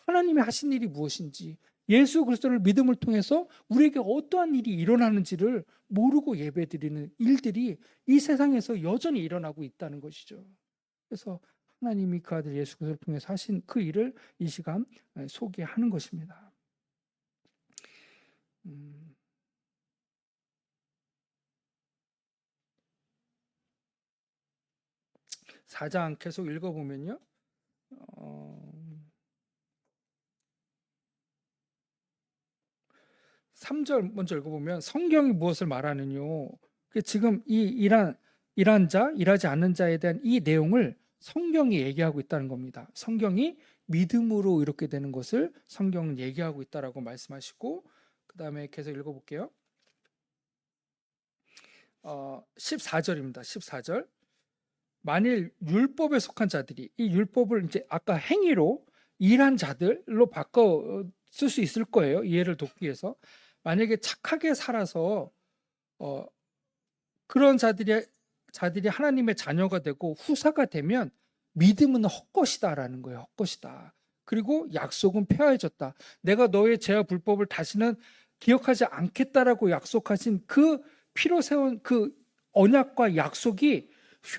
하나님이 하신 일이 무엇인지, 예수 그리스도를 믿음을 통해서 우리에게 어떠한 일이 일어나는지를 모르고 예배드리는 일들이 이 세상에서 여전히 일어나고 있다는 것이죠. 그래서 하나님이 그 아들 예수 그리스도를 통해서 하신 그 일을 이 시간 소개하는 것입니다. 4장 계속 읽어보면요. 3절 먼저 읽어보면 성경이 무엇을 말하느뇨. 지금 이 일한 자, 일하지 않는 자에 대한 이 내용을 성경이 얘기하고 있다는 겁니다. 성경이 믿음으로 이렇게 되는 것을 성경은 얘기하고 있다라고 말씀하시고, 그 다음에 계속 읽어볼게요. 14절입니다. 14절. 만일 율법에 속한 자들이 이 율법을 이제 아까 행위로 일한 자들로 바꿔 쓸 수 있을 거예요. 이해를 돕기 위해서. 만약에 착하게 살아서 그런 자들이 하나님의 자녀가 되고 후사가 되면 믿음은 헛것이다라는 거예요. 헛것이다. 그리고 약속은 폐하해졌다. 내가 너의 죄와 불법을 다시는 기억하지 않겠다라고 약속하신 그 피로 세운 그 언약과 약속이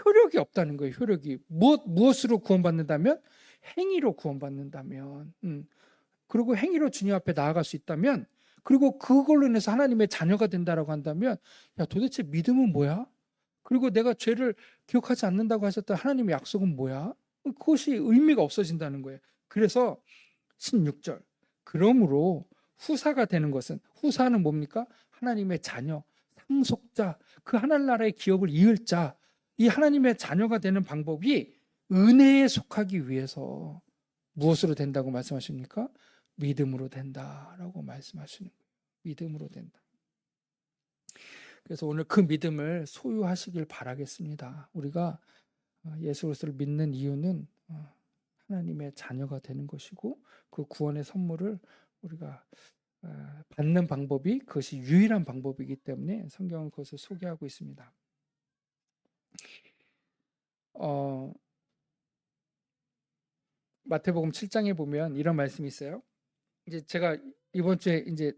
효력이 없다는 거예요. 효력이. 무엇으로 구원받는다면? 행위로 구원받는다면. 그리고 행위로 주님 앞에 나아갈 수 있다면, 그리고 그걸로 인해서 하나님의 자녀가 된다라고 한다면, 야, 도대체 믿음은 뭐야? 그리고 내가 죄를 기억하지 않는다고 하셨던 하나님의 약속은 뭐야? 그것이 의미가 없어진다는 거예요. 그래서 16절. 그러므로 후사가 되는 것은, 후사는 뭡니까? 하나님의 자녀, 상속자, 그 하늘나라의 기업을 이을 자, 이 하나님의 자녀가 되는 방법이 은혜에 속하기 위해서 무엇으로 된다고 말씀하십니까? 믿음으로 된다라고 말씀하시는 거예요. 믿음으로 된다. 그래서 오늘 그 믿음을 소유하시길 바라겠습니다. 우리가 예수 그리스도를 믿는 이유는 하나님의 자녀가 되는 것이고 그 구원의 선물을 우리가 받는 방법이 그것이 유일한 방법이기 때문에 성경은 그것을 소개하고 있습니다. 마태복음 7장에 보면 이런 말씀이 있어요. 이제 제가 이번 주에 이제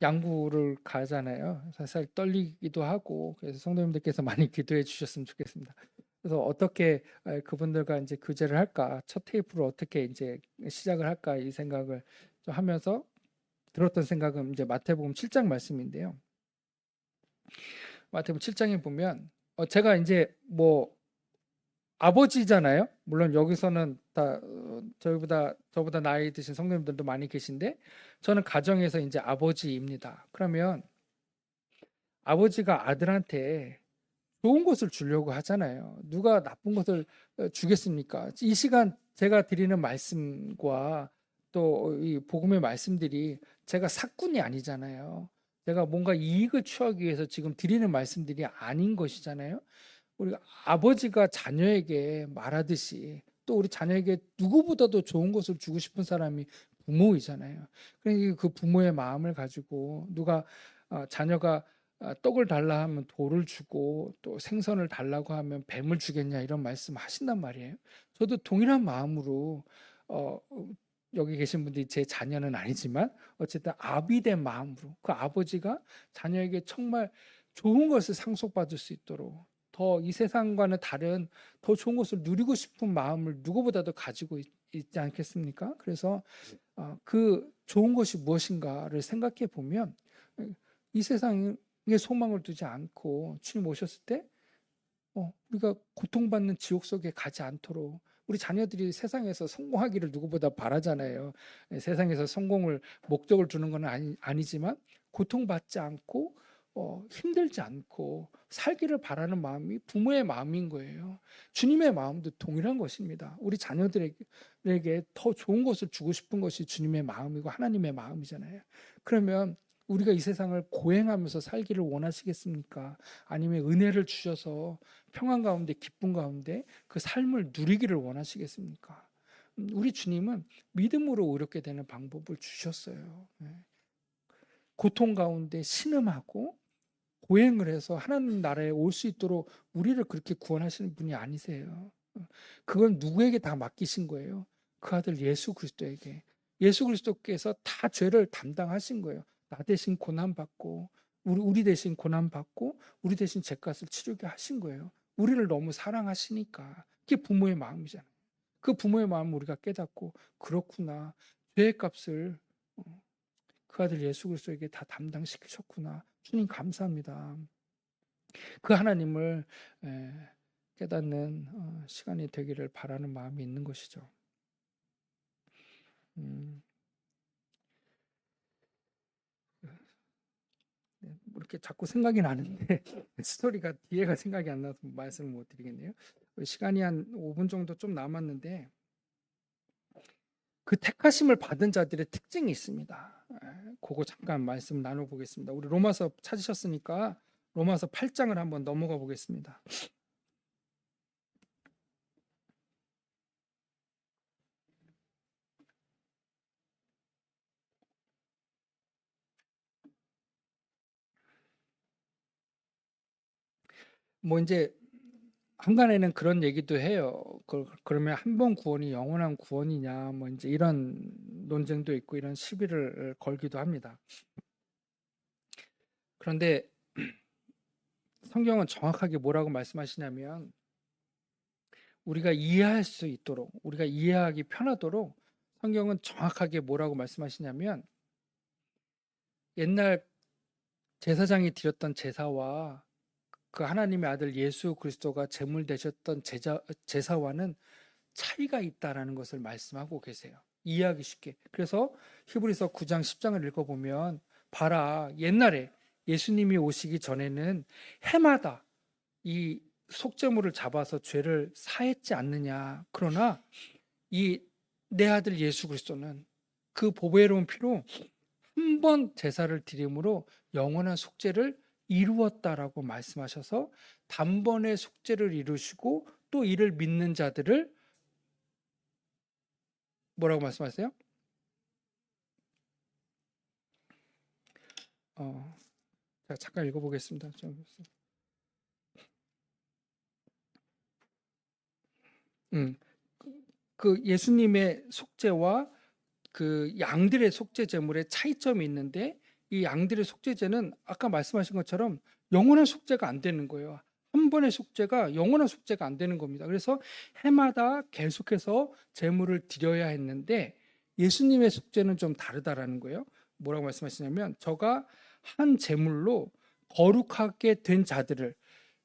양구를 가잖아요. 살살 떨리기도 하고 그래서 성도님들께서 많이 기도해 주셨으면 좋겠습니다. 그래서 어떻게 그분들과 이제 교제를 할까, 첫 테이프를 어떻게 이제 시작을 할까 이 생각을 좀 하면서 들었던 생각은 이제 마태복음 7장 말씀인데요. 마태복음 7장에 보면 제가 이제 뭐 아버지잖아요. 물론 여기서는 다 저보다 나이 드신 성도님들도 많이 계신데 저는 가정에서 이제 아버지입니다. 그러면 아버지가 아들한테 좋은 것을 주려고 하잖아요. 누가 나쁜 것을 주겠습니까? 이 시간 제가 드리는 말씀과 또 이 복음의 말씀들이 제가 사꾼이 아니잖아요. 제가 뭔가 이익을 취하기 위해서 지금 드리는 말씀들이 아닌 것이잖아요. 우리 아버지가 자녀에게 말하듯이 또 우리 자녀에게 누구보다도 좋은 것을 주고 싶은 사람이 부모이잖아요. 그러니까 그 부모의 마음을 가지고 누가 자녀가 떡을 달라 하면 돌을 주고 또 생선을 달라고 하면 뱀을 주겠냐 이런 말씀 하신단 말이에요. 저도 동일한 마음으로 어, 여기 계신 분들이 제 자녀는 아니지만 어쨌든 아비된 마음으로 그 아버지가 자녀에게 정말 좋은 것을 상속받을 수 있도록 더 이 세상과는 다른 더 좋은 것을 누리고 싶은 마음을 누구보다도 가지고 있지 않겠습니까? 그래서 그 좋은 것이 무엇인가를 생각해 보면 이 세상에 소망을 두지 않고 주님 오셨을 때 우리가 고통받는 지옥 속에 가지 않도록 우리 자녀들이 세상에서 성공하기를 누구보다 바라잖아요. 세상에서 성공을 목적을 두는 건 아니지만 고통받지 않고 힘들지 않고 살기를 바라는 마음이 부모의 마음인 거예요. 주님의 마음도 동일한 것입니다. 우리 자녀들에게 더 좋은 것을 주고 싶은 것이 주님의 마음이고 하나님의 마음이잖아요. 그러면 우리가 이 세상을 고행하면서 살기를 원하시겠습니까? 아니면 은혜를 주셔서 평안 가운데 기쁨 가운데 그 삶을 누리기를 원하시겠습니까? 우리 주님은 믿음으로 의롭게 되는 방법을 주셨어요. 고통 가운데 신음하고 고행을 해서 하나님 나라에 올 수 있도록 우리를 그렇게 구원하시는 분이 아니세요. 그건 누구에게 다 맡기신 거예요? 그 아들 예수 그리스도에게. 예수 그리스도께서 다 죄를 담당하신 거예요. 나 대신 고난받고 우리 대신 고난받고 우리 대신 죄값을 치르게 하신 거예요. 우리를 너무 사랑하시니까. 그게 부모의 마음이잖아요. 그 부모의 마음을 우리가 깨닫고 그렇구나. 죄의 값을 그 아들 예수 그리스도에게 다 담당시키셨구나. 주님 감사합니다. 그 하나님을 깨닫는 시간이 되기를 바라는 마음이 있는 것이죠. 이렇게 자꾸 생각이 나는데 스토리가 뒤에가 생각이 안 나서 말씀을 못 드리겠네요. 시간이 한 5분 정도 좀 남았는데 그 택하심을 받은 자들의 특징이 있습니다. 그거 잠깐 말씀 나눠보겠습니다. 우리 로마서 찾으셨으니까 로마서 8장을 한번 넘어가 보겠습니다. 뭐 이제 한간에는 그런 얘기도 해요. 그러면 한 번 구원이 영원한 구원이냐, 뭐 이제 이런 논쟁도 있고 이런 시비를 걸기도 합니다. 그런데 성경은 정확하게 뭐라고 말씀하시냐면 우리가 이해할 수 있도록, 우리가 이해하기 편하도록 성경은 정확하게 뭐라고 말씀하시냐면 옛날 제사장이 드렸던 제사와 그 하나님의 아들 예수 그리스도가 제물 되셨던 제사와는 차이가 있다라는 것을 말씀하고 계세요. 이해하기 쉽게. 그래서 히브리서 9장 10장을 읽어보면 봐라 옛날에 예수님이 오시기 전에는 해마다 이 속죄물을 잡아서 죄를 사했지 않느냐. 그러나 이 내 아들 예수 그리스도는 그 보배로운 피로 한 번 제사를 드림으로 영원한 속죄를 이루었다라고 말씀하셔서 단번에 속죄를 이루시고 또 이를 믿는 자들을 뭐라고 말씀하세요? 제가 잠깐 읽어보겠습니다. 그 예수님의 속죄와 그 양들의 속죄 제물의 차이점이 있는데, 이 양들의 속죄제는 아까 말씀하신 것처럼 영원한 속죄가 안 되는 거예요. 한 번의 속죄가 영원한 속죄가 안 되는 겁니다. 그래서 해마다 계속해서 제물을 드려야 했는데, 예수님의 속죄는 좀 다르다라는 거예요. 뭐라고 말씀하시냐면, 저가 한 제물로 거룩하게 된 자들을,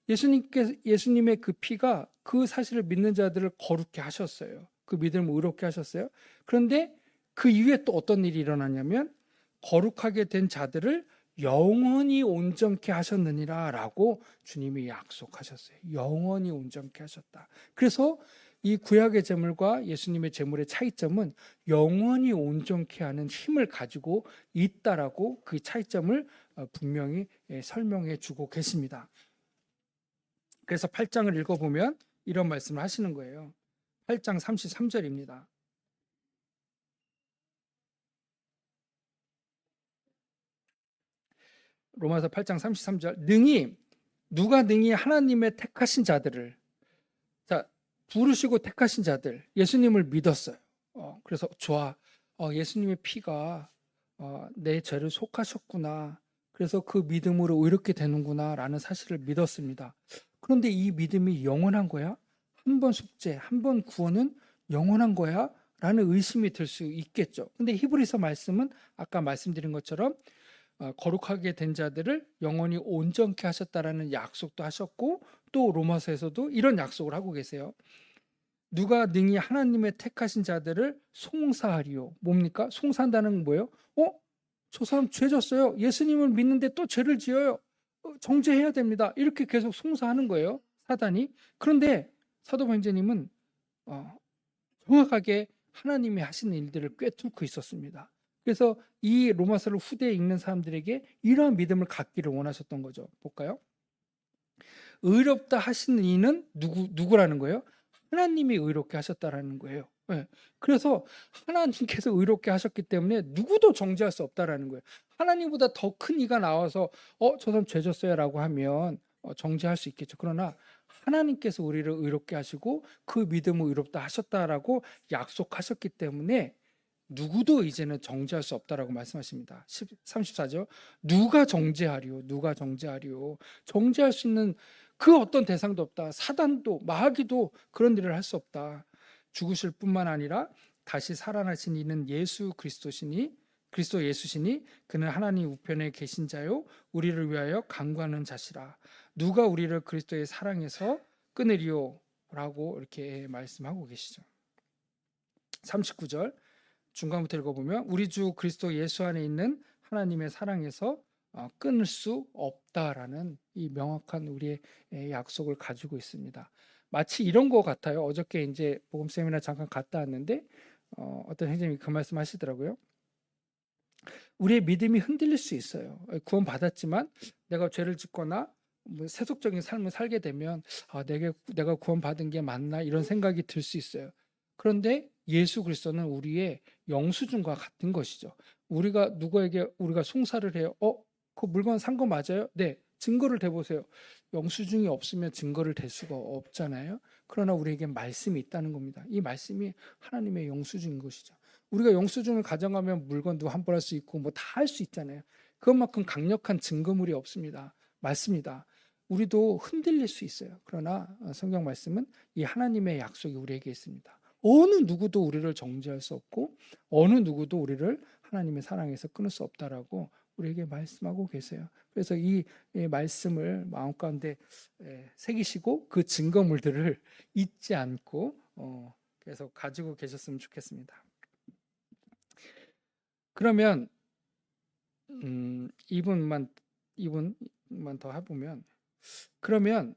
예수님의 그 피가 그 사실을 믿는 자들을 거룩게 하셨어요. 그 믿음을 의롭게 하셨어요. 그런데 그 이후에 또 어떤 일이 일어나냐면, 거룩하게 된 자들을 영원히 온전케 하셨느니라 라고 주님이 약속하셨어요. 영원히 온전케 하셨다. 그래서 이 구약의 제물과 예수님의 제물의 차이점은 영원히 온전케 하는 힘을 가지고 있다라고 그 차이점을 분명히 설명해 주고 계십니다. 그래서 8장을 읽어보면 이런 말씀을 하시는 거예요. 8장 33절입니다. 로마서 8장 33절. 누가 능히 하나님의 택하신 자들을, 자, 부르시고 택하신 자들, 예수님을 믿었어요. 그래서 좋아. 예수님의 피가 내 죄를 속하셨구나. 그래서 그 믿음으로 의롭게 되는구나 라는 사실을 믿었습니다. 그런데 이 믿음이 영원한 거야? 한 번 속죄, 한 번 구원은 영원한 거야? 라는 의심이 들 수 있겠죠. 근데 히브리서 말씀은 아까 말씀드린 것처럼 거룩하게 된 자들을 영원히 온전케 하셨다라는 약속도 하셨고, 또 로마서에서도 이런 약속을 하고 계세요. 누가 능히 하나님의 택하신 자들을 송사하리요. 뭡니까? 송사한다는 건 뭐예요? 저 사람 죄 졌어요. 예수님을 믿는데 또 죄를 지어요. 정죄해야 됩니다. 이렇게 계속 송사하는 거예요, 사단이. 그런데 사도 바울님은 정확하게 하나님이 하시는 일들을 꿰뚫고 있었습니다. 그래서 이 로마서를 후대에 읽는 사람들에게 이러한 믿음을 갖기를 원하셨던 거죠. 볼까요? 의롭다 하시는 이는 누구라는 거예요? 하나님이 의롭게 하셨다라는 거예요. 네. 그래서 하나님께서 의롭게 하셨기 때문에 누구도 정죄할 수 없다라는 거예요. 하나님보다 더 큰 이가 나와서 저 사람 죄 졌어요라고 하면 정죄할 수 있겠죠. 그러나 하나님께서 우리를 의롭게 하시고 그 믿음을 의롭다 하셨다라고 약속하셨기 때문에 누구도 이제는 정죄할 수 없다라고 말씀하십니다. 34절. 누가 정죄하리요? 누가 정죄하리요? 정죄할 수 있는 그 어떤 대상도 없다. 사단도 마귀도 그런 일을 할 수 없다. 죽으실 뿐만 아니라 다시 살아나신 이는 예수 그리스도시니, 그리스도 예수시니 그는 하나님 우편에 계신 자요 우리를 위하여 간구하는 자시라. 누가 우리를 그리스도의 사랑에서 끊으리요? 라고 이렇게 말씀하고 계시죠. 39절 중간부터 읽어보면, 우리 주 그리스도 예수 안에 있는 하나님의 사랑에서 끊을 수 없다라는 이 명확한 우리의 약속을 가지고 있습니다. 마치 이런 것 같아요. 어저께 이제 복음 세미나 잠깐 갔다 왔는데 어떤 선생님이 그 말씀 하시더라고요. 우리의 믿음이 흔들릴 수 있어요. 구원 받았지만 내가 죄를 짓거나 뭐 세속적인 삶을 살게 되면 내가 구원 받은 게 맞나 이런 생각이 들 수 있어요. 그런데 예수 그리스도는 우리의 영수증과 같은 것이죠. 우리가 누구에게 우리가 송사를 해요. 그 물건 산 거 맞아요? 네. 증거를 대보세요. 영수증이 없으면 증거를 댈 수가 없잖아요. 그러나 우리에게 말씀이 있다는 겁니다. 이 말씀이 하나님의 영수증인 것이죠. 우리가 영수증을 가져가면 물건도 환불할 수 있고 뭐 다 할 수 있잖아요. 그것만큼 강력한 증거물이 없습니다. 맞습니다. 우리도 흔들릴 수 있어요. 그러나 성경 말씀은 이 하나님의 약속이 우리에게 있습니다. 어느 누구도 우리를 정죄할 수 없고 어느 누구도 우리를 하나님의 사랑에서 끊을 수 없다라고 우리에게 말씀하고 계세요. 그래서 이 말씀을 마음 가운데 새기시고 그 증거물들을 잊지 않고 계속 가지고 계셨으면 좋겠습니다. 그러면 2분만 더 해보면, 그러면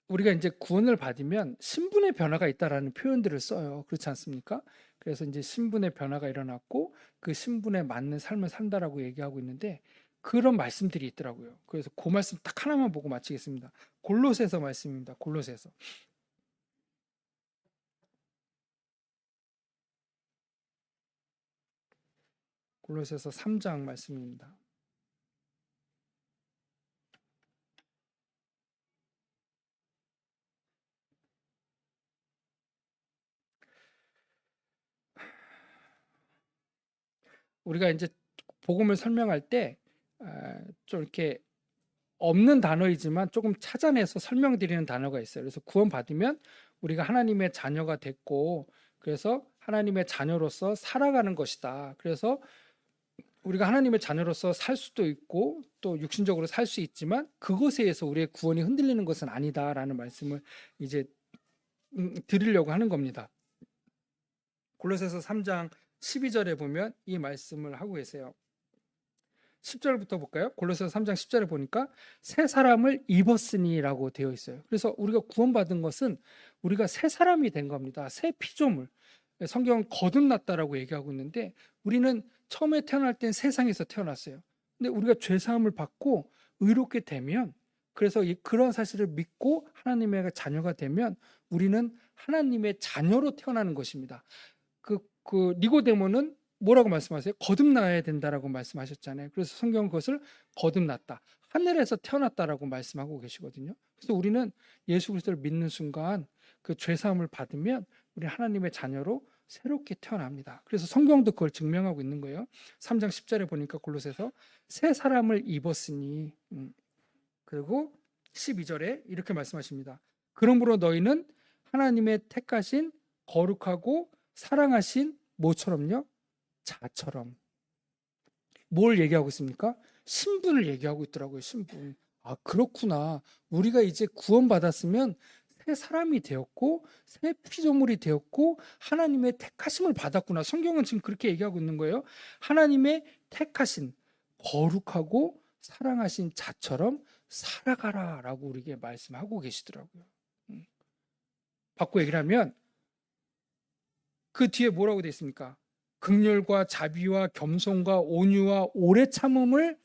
우리가 이제 구원을 받으면 신분의 변화가 있다라는 표현들을 써요. 그렇지 않습니까? 그래서 이제 신분의 변화가 일어났고 그 신분에 맞는 삶을 산다라고 얘기하고 있는데, 그런 말씀들이 있더라고요. 그래서 그 말씀 딱 하나만 보고 마치겠습니다. 골로새서 말씀입니다. 골로새서. 골로새서 3장 말씀입니다. 우리가 이제 복음을 설명할 때 좀 이렇게 없는 단어이지만 조금 찾아내서 설명드리는 단어가 있어요. 그래서 구원받으면 우리가 하나님의 자녀가 됐고, 그래서 하나님의 자녀로서 살아가는 것이다. 그래서 우리가 하나님의 자녀로서 살 수도 있고 또 육신적으로 살 수 있지만 그것에 의해서 우리의 구원이 흔들리는 것은 아니다라는 말씀을 이제 드리려고 하는 겁니다. 골로새서 3장 12절에 보면 이 말씀을 하고 계세요. 10절부터 볼까요? 골로새서 3장 10절에 보니까 새 사람을 입었으니라고 되어 있어요. 그래서 우리가 구원받은 것은 우리가 새 사람이 된 겁니다. 새 피조물. 성경은 거듭났다라고 얘기하고 있는데 우리는 처음에 태어날 땐 세상에서 태어났어요. 근데 우리가 죄 사함을 받고 의롭게 되면, 그래서 그런 사실을 믿고 하나님의 자녀가 되면 우리는 하나님의 자녀로 태어나는 것입니다. 그 니고데모는 뭐라고 말씀하세요? 거듭나야 된다라고 말씀하셨잖아요. 그래서 성경은 그것을 거듭났다, 하늘에서 태어났다라고 말씀하고 계시거든요. 그래서 우리는 예수 그리스도를 믿는 순간 그 죄 사함을 받으면 우리 하나님의 자녀로 새롭게 태어납니다. 그래서 성경도 그걸 증명하고 있는 거예요. 3장 10절에 보니까 골로새서 새 사람을 입었으니, 그리고 12절에 이렇게 말씀하십니다. 그러므로 너희는 하나님의 택하신 거룩하고 사랑하신 뭐처럼요? 자처럼. 뭘 얘기하고 있습니까? 신분을 얘기하고 있더라고요. 신분. 아, 그렇구나. 우리가 이제 구원받았으면 새 사람이 되었고 새 피조물이 되었고 하나님의 택하심을 받았구나. 성경은 지금 그렇게 얘기하고 있는 거예요. 하나님의 택하신 거룩하고 사랑하신 자처럼 살아가라 라고 우리에게 말씀하고 계시더라고요. 바꿔 얘기를 하면 그 뒤에 뭐라고 되어 있습니까? 긍휼과 자비와 겸손과 온유와 오래 참음을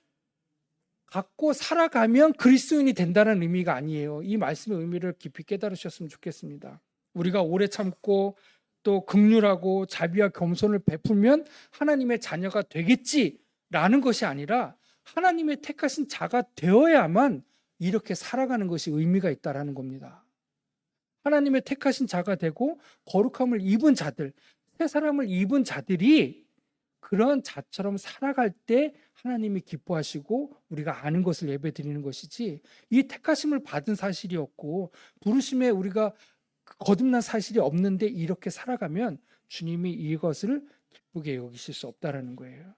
갖고 살아가면 그리스도인이 된다는 의미가 아니에요. 이 말씀의 의미를 깊이 깨달으셨으면 좋겠습니다. 우리가 오래 참고 또 긍휼하고 자비와 겸손을 베풀면 하나님의 자녀가 되겠지라는 것이 아니라 하나님의 택하신 자가 되어야만 이렇게 살아가는 것이 의미가 있다라는 겁니다. 하나님의 택하신 자가 되고 거룩함을 입은 자들, 새 사람을 입은 자들이 그런 자처럼 살아갈 때 하나님이 기뻐하시고 우리가 아는 것을 예배드리는 것이지, 이 택하심을 받은 사실이 없고 부르심에 우리가 거듭난 사실이 없는데 이렇게 살아가면 주님이 이것을 기쁘게 여기실 수 없다라는 거예요.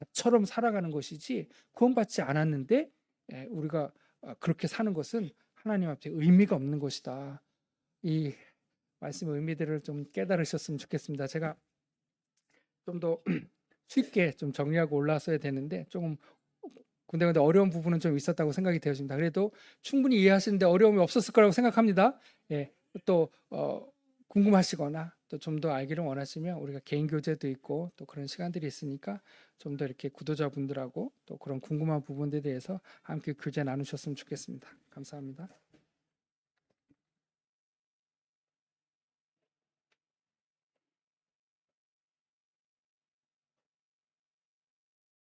자처럼 살아가는 것이지 구원받지 않았는데 우리가 그렇게 사는 것은 하나님 앞에 의미가 없는 것이다. 이 말씀의 의미들을 좀 깨달으셨으면 좋겠습니다. 제가 좀 더 쉽게 좀 정리하고 올라왔어야 되는데 조금 군데군데 어려운 부분은 좀 있었다고 생각이 되어집니다. 그래도 충분히 이해하시는데 어려움이 없었을 거라고 생각합니다. 예, 또 궁금하시거나 또 좀 더 알기를 원하시면 우리가 개인 교제도 있고 또 그런 시간들이 있으니까 좀 더 이렇게 구독자분들하고 또 그런 궁금한 부분들에 대해서 함께 교제 나누셨으면 좋겠습니다. 감사합니다.